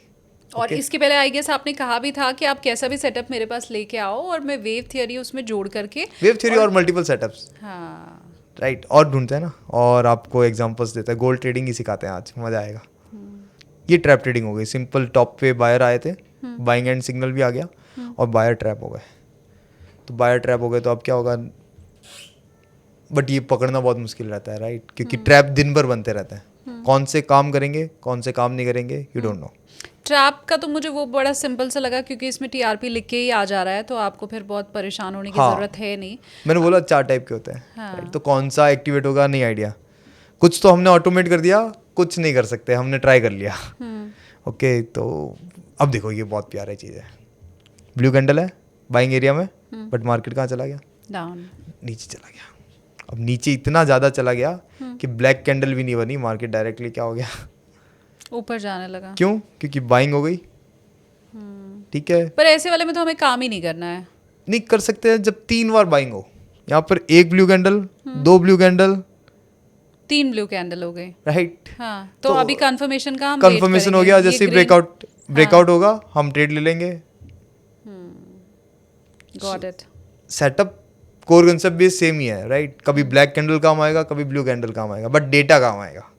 और इसके पहले आई गेस आपने कहा भी था कि आप कैसा भी सेटअप मेरे पास लेके आओ और मैं वेव थ्योरी उसमें जोड़ करके, वेव थ्योरी और मल्टीपल सेटअप्स, हाँ, राइट, और ढूंढते हैं ना, और आपको एग्जांपल्स देते हैं। गोल्ड ट्रेडिंग ही सिखाते हैं आज, मजा आएगा। ये ट्रैप ट्रेडिंग हो गई सिंपल। टॉप पे बायर आए थे, बाइंग एंड सिग्नल भी आ गया, और बायर ट्रैप हो गए। तो बायर ट्रैप हो गए तो अब क्या होगा? बट ये पकड़ना बहुत मुश्किल रहता है, राइट, क्योंकि ट्रैप दिन भर बनते रहते हैं। कौन से काम करेंगे, कौन से काम नहीं करेंगे, यू डोंट नो। ट्रैप का तो मुझे वो बड़ा सिंपल सा लगा, क्योंकि इसमें TRP लिख के ही आ जा रहा है, तो आपको फिर बहुत परेशान होने की जरूरत है नहीं। मैंने बोला 4 टाइप के होते हैं, right? तो कौन सा एक्टिवेट होगा, नहीं आइडिया। कुछ तो हमने ऑटोमेट कर दिया, कुछ नहीं कर सकते, हमने ट्राई कर लिया। ओके, तो अब देखो ये बहुत प्यारी चीज़ है। ब्लू कैंडल है बाइंग एरिया में, बट मार्केट कहाँ चला गया? डाउन, नीचे चला गया। अब नीचे इतना ज़्यादा चला गया कि ब्लैक कैंडल भी नहीं बनी, मार्केट डायरेक्टली क्या हो गया? ऊपर जाने लगा। क्यों? क्योंकि बाइंग हो गई। ठीक है, पर ऐसे वाले में तो हमें काम ही नहीं करना है। नहीं कर सकते हैं जब 3 बार बाइंग हो। यहाँ पर 1 blue candle, 2 blue candle, 3 blue candle हो गए, राइट। हाँ, तो अभी कंफर्मेशन का हम कंफर्मेशन हो गया। जैसे ब्रेकआउट होगा, हम ट्रेड ले लेंगे। Got it. Setup core concept भी सेम ही है, राइट। कभी ब्लैक कैंडल काम आएगा, कभी ब्लू कैंडल काम आएगा, बट डेटा काम आएगा।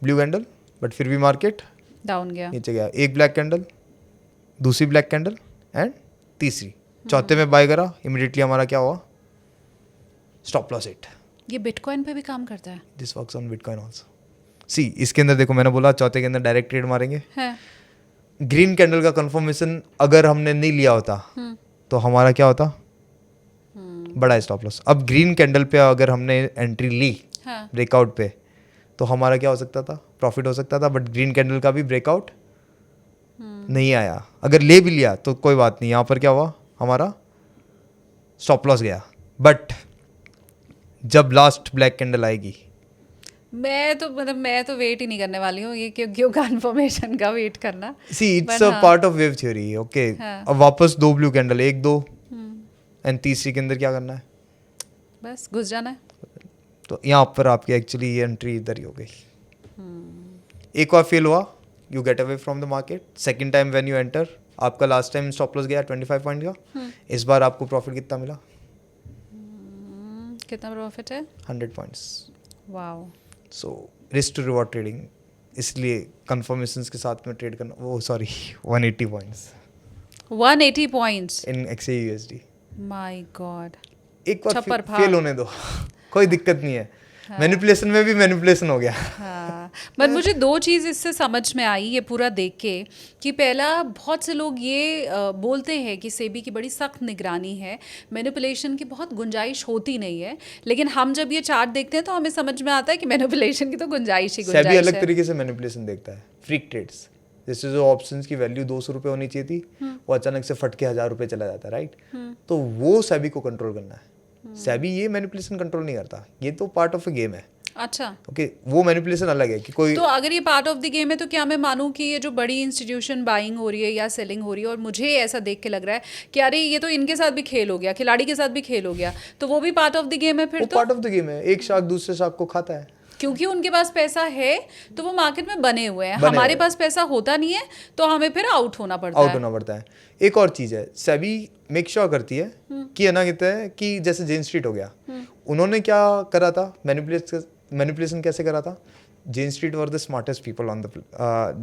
ब्लू कैंडल, बट फिर भी मार्केट डाउन गया, नीचे गया। 1 ब्लैक कैंडल, दूसरी ब्लैक कैंडल एंड तीसरी, चौथे में बाय करा, इमीडिएटली हमारा क्या हुआ? Stop loss hit. ये बिटकॉइन पे भी काम करता है? This works on bitcoin also. See, इसके अंदर देखो, मैंने बोला चौथे के अंदर डायरेक्ट ट्रेड मारेंगे। है। ग्रीन कैंडल का कंफर्मेशन अगर हमने नहीं लिया होता तो हमारा क्या होता? बड़ा स्टॉप लॉस। अब ग्रीन कैंडल पे अगर हमने एंट्री ली ब्रेकआउट पे, तो हमारा क्या हो सकता था? प्रॉफिट हो सकता था। बट ग्रीन कैंडल का भी ब्रेकआउट नहीं आया। अगर ले भी लिया तो कोई बात नहीं, यहाँ पर क्या हुआ? हमारा स्टॉप लॉस गया, बट जब लास्ट ब्लैक कैंडल आएगी, मैं तो वेट ही नहीं करने वाली हूँ, ये क्यों कंफर्मेशन का वेट करना। सी इट्स But अ हाँ। Part of wave theory, okay. हाँ। अब वापस 2 ब्लू कैंडल, 1 2 एंड तीसरी के अंदर क्या करना है, बस घुस जाना है। तो यहाँ पर आपकी एक्चुअली ये एंट्री इधर ही हो गई। एक बार फेल हुआ, you get away from the market. Second time when you enter, आपका लास्ट टाइम स्टॉप लॉस गया 25 पॉइंट का, इस बार आपको प्रॉफिट कितना मिला, कितना प्रॉफिट है? 100 points. Wow. So risk to reward trading, इसलिए कंफर्मेशंस के साथ में ट्रेड करना, वो sorry 180 points 180 points, in XAUSD। My God. एक बार छप्पर फाड़। फेल होने दो कोई दिक्कत नहीं है, मैनिपुलेशन में भी मैनिपुलेशन हो गया। हाँ, बट मुझे दो चीज़ इससे समझ में आई ये पूरा देख के, कि पहला बहुत से लोग ये बोलते हैं कि सेबी की बड़ी सख्त निगरानी है, मैनिपुलेशन की बहुत गुंजाइश होती नहीं है, लेकिन हम जब ये चार्ट देखते हैं तो हमें समझ में आता है कि मैनिपुलेशन की तो गुंजाइश ही सेबी गुंजाइश अलग है। तरीके से मैनिपुलेशन देखता है, फ्रीक ट्रेड्स, जैसे जो ऑप्शंस की वैल्यू 200 रुपये होनी चाहिए थी, वो अचानक से फट के 1000 रुपये चला जाता है, राइट। तो वो सेबी को कंट्रोल करना है। सेबी ये मैनिपुलेशन कंट्रोल नहीं करता, ये तो पार्ट ऑफ अ गेम है। अच्छा, ओके, वो मैनिपुलेशन अलग है कि कोई तो अगर ये पार्ट ऑफ द गेम है तो क्या मैं मानूं कि ये जो बड़ी इंस्टीट्यूशन बाइंग हो रही है या सेलिंग हो रही है, और मुझे ऐसा देख के लग रहा है कि अरे ये तो इनके साथ भी खेल हो गया, खिलाड़ी के साथ भी खेल हो गया, तो वो भी पार्ट ऑफ द गेम है फिर वो तो? पार्ट ऑफ द गेम है, एक शार्क दूसरे शार्क को खाता है। क्योंकि उनके पास पैसा है तो वो मार्केट में बने हुए हैं, बने हमारे हुए पास पैसा होता नहीं है तो हमें फिर आउट होना पड़ता आउट है। होना पड़ता है। एक और चीज़ है, सेबी मेक श्योर करती है कि है ना, कहते हैं कि जैसे जेन स्ट्रीट हो गया, उन्होंने क्या करा था, मैनिपुलेशन कैसे करा था। Jane Street were the smartest people on the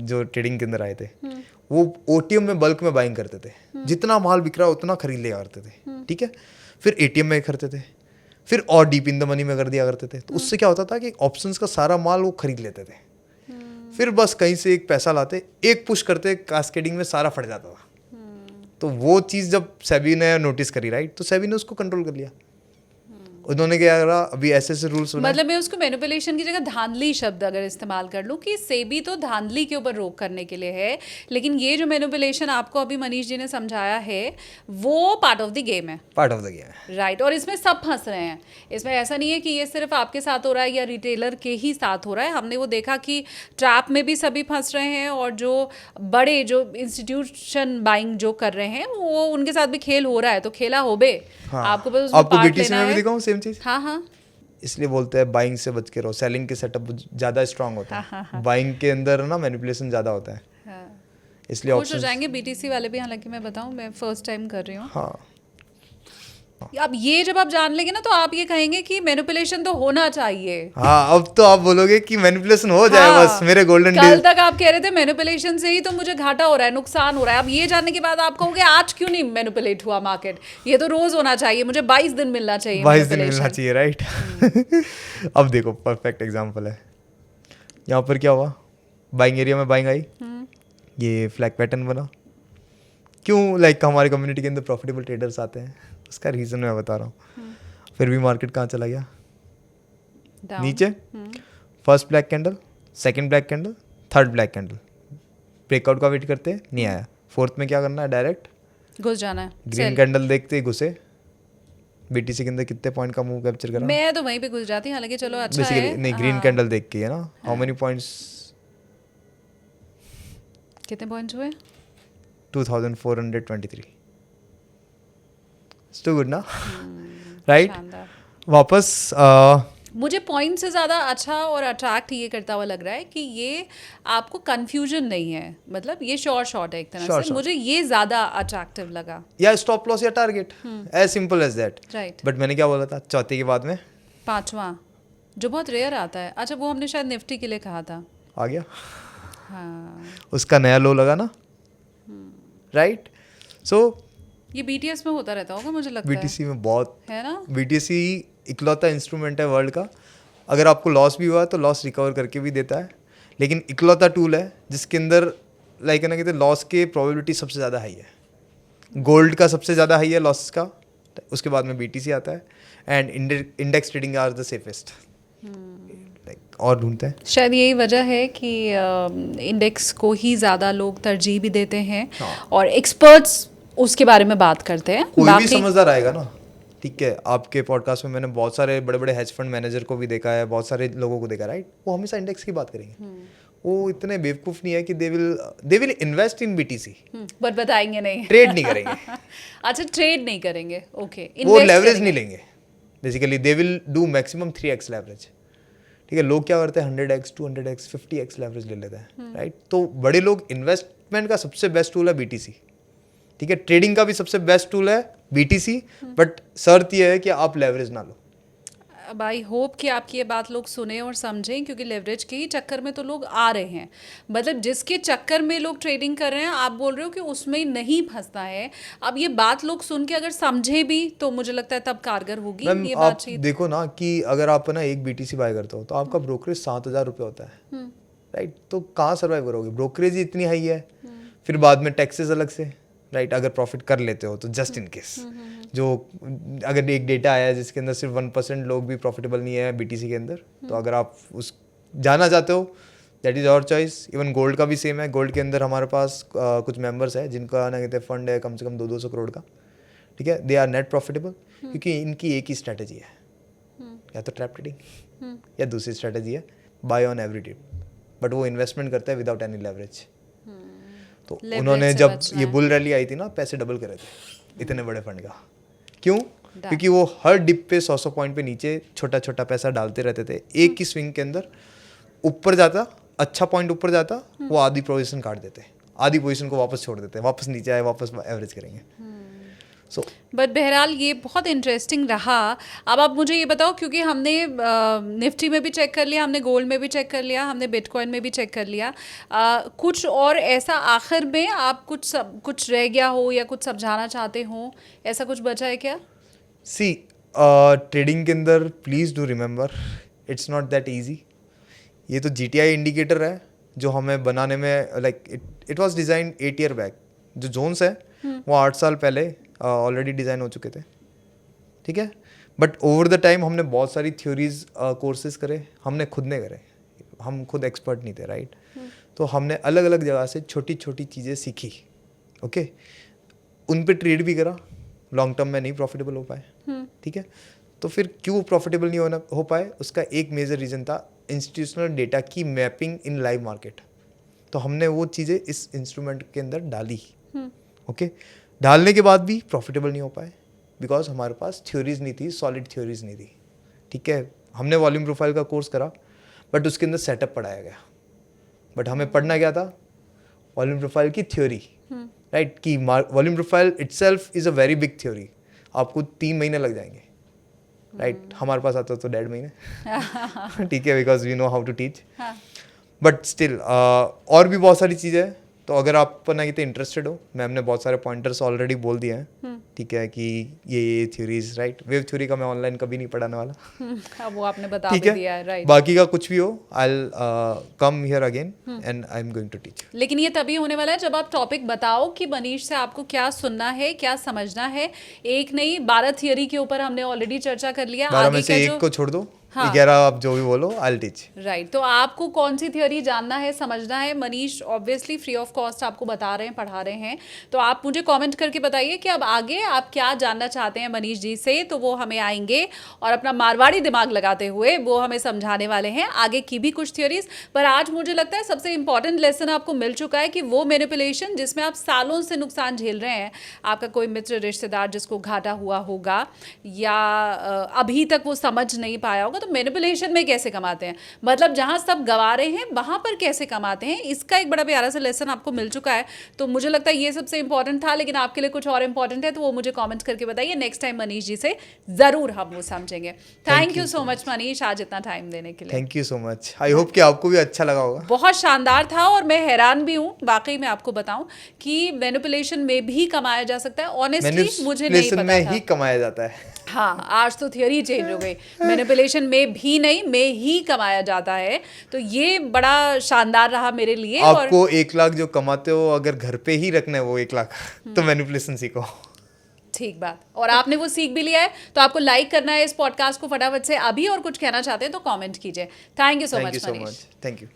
जो ट्रेडिंग के अंदर आए थे, वो ओटीएम में बल्क में बाइंग करते थे, जितना माल बिक रहा है उतना खरीद लिया करते थे, ठीक है। फिर एटीएम में करते थे, फिर और डीप इन द मनी में कर दिया करते थे। तो उससे क्या होता था कि ऑप्शंस का सारा माल वो खरीद लेते थे, फिर बस कहीं से एक पैसा लाते, एक पुश करते, कास्केडिंग में सारा फट जाता था। तो वो चीज़ जब सेबी ने नोटिस करी, राइट, तो सेबी ने उसको कंट्रोल कर लिया। उन्होंने क्या करा, अभी ऐसे ऐसे रूल्स बनाए। मतलब मैं उसको मैनिपुलेशन की जगह धांधली शब्द अगर इस्तेमाल कर लूँ कि सेबी तो धांधली के ऊपर रोक करने के लिए है, लेकिन ये जो मैनिपुलेशन आपको अभी मनीष जी ने समझाया है वो पार्ट ऑफ द गेम है। पार्ट ऑफ द गेम है, राइट। और इसमें सब फंस रहे हैं, इसमें ऐसा नहीं है कि ये सिर्फ आपके साथ हो रहा है या रिटेलर के ही साथ हो रहा है। हमने वो देखा कि ट्रैप में भी सभी फंस रहे हैं, और जो बड़े जो इंस्टीट्यूशन बाइंग जो कर रहे हैं वो उनके साथ भी खेल हो रहा है, तो खेला हो बे। हाँ। आपको बस उसमें आपको पार्ट बीटीसी लेना में भी है। दिखाऊं सेम चीज़। हाँ हाँ, इसलिए बोलते हैं बाइंग से बच के रहो, सेलिंग के सेटअप ज़्यादा स्ट्रांग होता है, बाइंग के अंदर ना मैनिपुलेशन ज़्यादा होता है, हाँ। इसलिए खुश हो ऑप्शन। जाएंगे बीटीसी वाले भी, हालांकि मैं बताऊं मैं फर्स्ट टाइम कर रही हूँ। हाँ, अब ये जब आप जान लेंगे ना तो आप ये कहेंगे कि मैनिपुलेशन तो होना चाहिए। हाँ, अब तो आप बोलोगे कि मैनिपुलेशन हो जाए, हाँ, बस मेरे गोल्डन कल डेज। तक आप कह रहे थे मैनिपुलेशन से ही तो मुझे घाटा हो रहा है, नुकसान हो रहा है। अब ये जानने के बाद आप कहोगे आज क्यों नहीं मैनिपुलेट हुआ मार्केट, ये तो रोज होना चाहिए, मुझे 22 दिन मिलना चाहिए 22 दिन मिलना manipulation। चाहिए, राइट। अब देखो परफेक्ट एग्जांपल है, यहाँ पर क्या हुआ, बाइंग एरिया में बाइंग आई, ये फ्लैग पैटर्न बना। क्यों, लाइक हमारे कम्युनिटी के अंदर प्रॉफिटेबल ट्रेडर्स आते हैं, उसका रीज़न मैं बता रहा हूँ। फिर भी मार्केट कहाँ चला गया, Down। नीचे। First black candle, second black candle, third black candle, breakout का वेट करते, नहीं आया। फोर्थ में क्या करना है, डायरेक्ट घुस जाना है। Green Sell। कैंडल देखते ही घुसे। बीटीसी के अंदर कितने पॉइंट का मूव कैप्चर करा, मैं तो वहीं पे घुस जाती, हालांकि चलो अच्छा बेसिकली है। नहीं, ग्रीन हाँ। कैंडल देख के है ना, हाउ मेनी पॉइंट्स, कितने पॉइंट्स हुए? 2423। इट्स टू गुड ना, राइट। शानदार। वापस मुझे पॉइंट से ज़्यादा अच्छा और अट्रैक्ट ये करता हुआ लग रहा है कि ये आपको कंफ्यूजन नहीं है, मतलब ये शॉर्ट है एक तरह Short, से। मुझे ये ज़्यादा अट्रैक्टिव लगा। या स्टॉप लॉस या target, as simple as that. Right. But मैंने क्या बोला था, चौथे के बाद में पांचवा जो बहुत रेयर आता है, अच्छा वो हमने शायद निफ्टी के लिए कहा था। आ गया, हाँ, उसका नया लो लगा ना, राइट। सो ये बीटीएस में होता रहता होगा मुझे लगता बीटीसी में बहुत, है ना। बीटीसी इकलौता इंस्ट्रूमेंट है वर्ल्ड का, अगर आपको लॉस भी हुआ तो लॉस रिकवर करके भी देता है, लेकिन इकलौता टूल है जिसके अंदर लाइक ना कहते लॉस के प्रोबेबिलिटी सबसे ज़्यादा हाई है। गोल्ड का सबसे ज़्यादा हाई है लॉस का, उसके बाद में बीटीसी आता है, and index trading are the safest. Like और ढूंढते हैं, शायद यही वजह है कि इंडेक्स को ही ज़्यादा लोग तरजीह भी देते हैं, हाँ। और एक्सपर्ट्स उसके बारे में बात करते हैं। कोई भी समझदार आएगा ना, ठीक है, आपके पॉडकास्ट में मैंने बहुत सारे बड़े बड़े हेज फंड मैनेजर को भी देखा है, बहुत सारे लोगों को देखा, राइट? वो हमेशा इंडेक्स की बात करेंगे। वो इतने बेवकूफ़ नहीं है कि they will invest in BTC, but बताएंगे नहीं। ट्रेड नहीं करेंगे। अच्छा, ट्रेड नहीं करेंगे, ओके। वो लेवरेज नहीं लेंगे, basically they will do maximum 3x leverage. ठीक है, लोग क्या करते हैं 100x 200x 50x लेवरेज ले लेते हैं, राइट? तो बड़े लोग, इन्वेस्टमेंट का सबसे बेस्ट टूल है बीटीसी। ठीक है, ट्रेडिंग का भी सबसे बेस्ट टूल है बीटीसी, बट शर्त यह है कि आप लेवरेज ना लो। अब आई होप कि आपकी ये बात लोग सुने और समझें, क्योंकि लेवरेज के ही चक्कर में तो लोग आ रहे हैं। मतलब जिसके चक्कर में लोग ट्रेडिंग कर रहे हैं, आप बोल रहे हो कि उसमें नहीं फंसना है। अब ये बात लोग सुन के अगर समझे भी तो मुझे लगता है तब कारगर होगी मैम ये आप बातचीत। देखो ना कि अगर आप ना एक बीटीसी बाय करते हो तो आपका ब्रोकरेज 7,000 रुपये होता है, राइट? तो कहाँ सर्वाइव करोगे? ब्रोकरेज ही इतनी हाई है, फिर बाद में टैक्सेस अलग से, राइट? अगर प्रॉफिट कर लेते हो तो जस्ट इन केस, जो अगर एक डेटा आया है जिसके अंदर सिर्फ 1% लोग भी प्रॉफिटेबल नहीं है बीटीसी के अंदर, तो अगर आप उस जाना चाहते हो, that is our choice. Even gold का भी सेम है। गोल्ड के अंदर हमारे पास कुछ मेंबर्स है जिनका ना कहते हैं फंड है कम से कम 200 करोड़ का। ठीक है, दे आर नेट प्रॉफिटेबल, क्योंकि इनकी एक ही स्ट्रैटेजी है, या तो ट्रैप ट्रेडिंग या दूसरी स्ट्रैटेजी है buy on every dip, but वो इन्वेस्टमेंट करता है विदाउट एनी लेवरेज। तो उन्होंने जब ये बुल रैली आई थी ना, पैसे डबल करे थे इतने बड़े फंड का। क्यों? क्योंकि वो हर डिप पे 100 पॉइंट पे नीचे छोटा छोटा पैसा डालते रहते थे। एक ही स्विंग के अंदर ऊपर जाता, अच्छा पॉइंट ऊपर जाता, वो आधी पोजीशन काट देते, आधी पोजीशन को वापस छोड़ देते, वापस नीचे आए, वापस एवरेज करेंगे। सो बट बहरहाल ये बहुत इंटरेस्टिंग रहा। अब आप मुझे ये बताओ, क्योंकि हमने निफ्टी में भी चेक कर लिया, हमने गोल्ड में भी चेक कर लिया, हमने बिटकॉइन में भी चेक कर लिया, कुछ और ऐसा आखिर में आप कुछ रह गया हो या कुछ समझाना चाहते हो, ऐसा कुछ बचा है क्या? सी ट्रेडिंग के अंदर please do remember it's not that easy. ये तो GTI इंडिकेटर है जो हमें बनाने में like it was design 8 year back. जो जोन्स है वो 8 साल पहले ऑलरेडी डिज़ाइन हो चुके थे। ठीक है, बट ओवर द टाइम हमने बहुत सारी थ्योरीज कोर्सेज करे, हमने खुद ने करे, हम खुद एक्सपर्ट नहीं थे, राइट? तो हमने अलग अलग जगह से छोटी छोटी चीज़ें सीखी, ओके? उन पे ट्रेड भी करा, लॉन्ग टर्म में नहीं प्रॉफिटेबल हो पाए। ठीक है, तो फिर क्यों प्रॉफिटेबल नहीं हो पाए? उसका एक मेजर रीज़न था इंस्टीट्यूशनल डेटा की मैपिंग इन लाइव मार्केट। तो हमने वो चीज़ें इस इंस्ट्रूमेंट के अंदर डाली, ओके? डालने के बाद भी प्रॉफिटेबल नहीं हो पाए बिकॉज हमारे पास थ्योरीज नहीं थी, सॉलिड थ्योरीज नहीं थी। ठीक है, हमने वॉल्यूम प्रोफाइल का कोर्स करा, बट उसके अंदर सेटअप पढ़ाया गया, बट हमें पढ़ना क्या था? वॉल्यूम प्रोफाइल की थ्योरी, राइट? कि volume profile itself is a very big theory, आपको 3 महीने लग जाएंगे, राइट? हमारे पास आता तो 1.5 महीने। ठीक है, because we know how to teach, but still और भी बहुत सारी चीज़ें हैं। तो अगर आप ना कहते इंटरेस्टेड हो, मैम ने बहुत सारे पॉइंटर्स ऑलरेडी बोल दिए हैं। ठीक है, कि ये थ्योरीज, राइट? वेव थ्योरी का मैं ऑनलाइन कभी नहीं पढ़ाने वाला। वो आपने बता ठीक भी है, दिया है, राइट? बाकी का कुछ भी हो, I will come here again and I am going to teach. लेकिन ये तभी होने वाला है जब आप टॉपिक बताओ कि मनीष से आपको क्या सुनना है, क्या समझना है। एक नहीं 12 थियरी के ऊपर हमने ऑलरेडी चर्चा कर लिया। 12 में आगे से का एक जो को छोड़ दो, हाँ। 11 आप जो भी बोलो आई विल टीच। राइट, तो आपको कौन सी थियोरी जानना है, समझना है, Manish obviously free of cost आपको बता रहे हैं, पढ़ा रहे हैं। तो आप मुझे कमेंट करके बताइए कि अब आगे आप क्या जानना चाहते हैं मनीष जी से, तो वो हमें आएंगे और अपना मारवाड़ी दिमाग लगाते हुए वो हमें समझाने वाले हैं आगे की भी कुछ थियोरीज। पर आज मुझे लगता है सबसे इंपॉर्टेंट लेसन आपको मिल चुका है कि वो मैनिपुलेशन जिसमें आप सालों से नुकसान झेल रहे हैं, आपका कोई मित्र रिश्तेदार जिसको घाटा हुआ होगा या अभी तक वो समझ नहीं पाया होगा, तो मैनिपुलेशन में कैसे कमाते हैं, मतलब जहां सब गवा रहे हैं वहां पर कैसे कमाते हैं, इसका एक बड़ा प्यारा सा लेसन आपको मिल चुका है। तो मुझे लगता है ये सबसे इंपॉर्टेंट था, लेकिन आपके लिए कुछ और इंपॉर्टेंट है तो वो मुझे कमेंट करके बताइए। नेक्स्ट टाइम मनीष जी से जरूर हम वो समझेंगे। Thank you so much Manish, आज इतना टाइम देने के लिए। Thank you so much. I hope कि आपको भी अच्छा लगा होगा। बहुत शानदार था और मैं हैरान भी हूँ वाकई में। आपको बताऊं कि मैनिपुलेशन में भी कमाया जा सकता है, ऑनेस्टली मुझे नहीं पता में था। ही कमाया जाता है। हाँ, आज तो थियरी चेंज हो गई, मैनिपुलेशन में भी नहीं, में ही कमाया जाता है। तो ये बड़ा शानदार रहा मेरे लिए। आपको 1 लाख जो कमाते हो अगर घर पे ही रखना है वो 1 लाख, तो मैनिपुलेशन सीखो। ठीक बात, और आपने वो सीख भी लिया है, तो आपको लाइक करना है इस पॉडकास्ट को फटाफट से अभी, और कुछ कहना चाहते हैं तो कमेंट कीजिए। Thank you so much Manish. Thank you.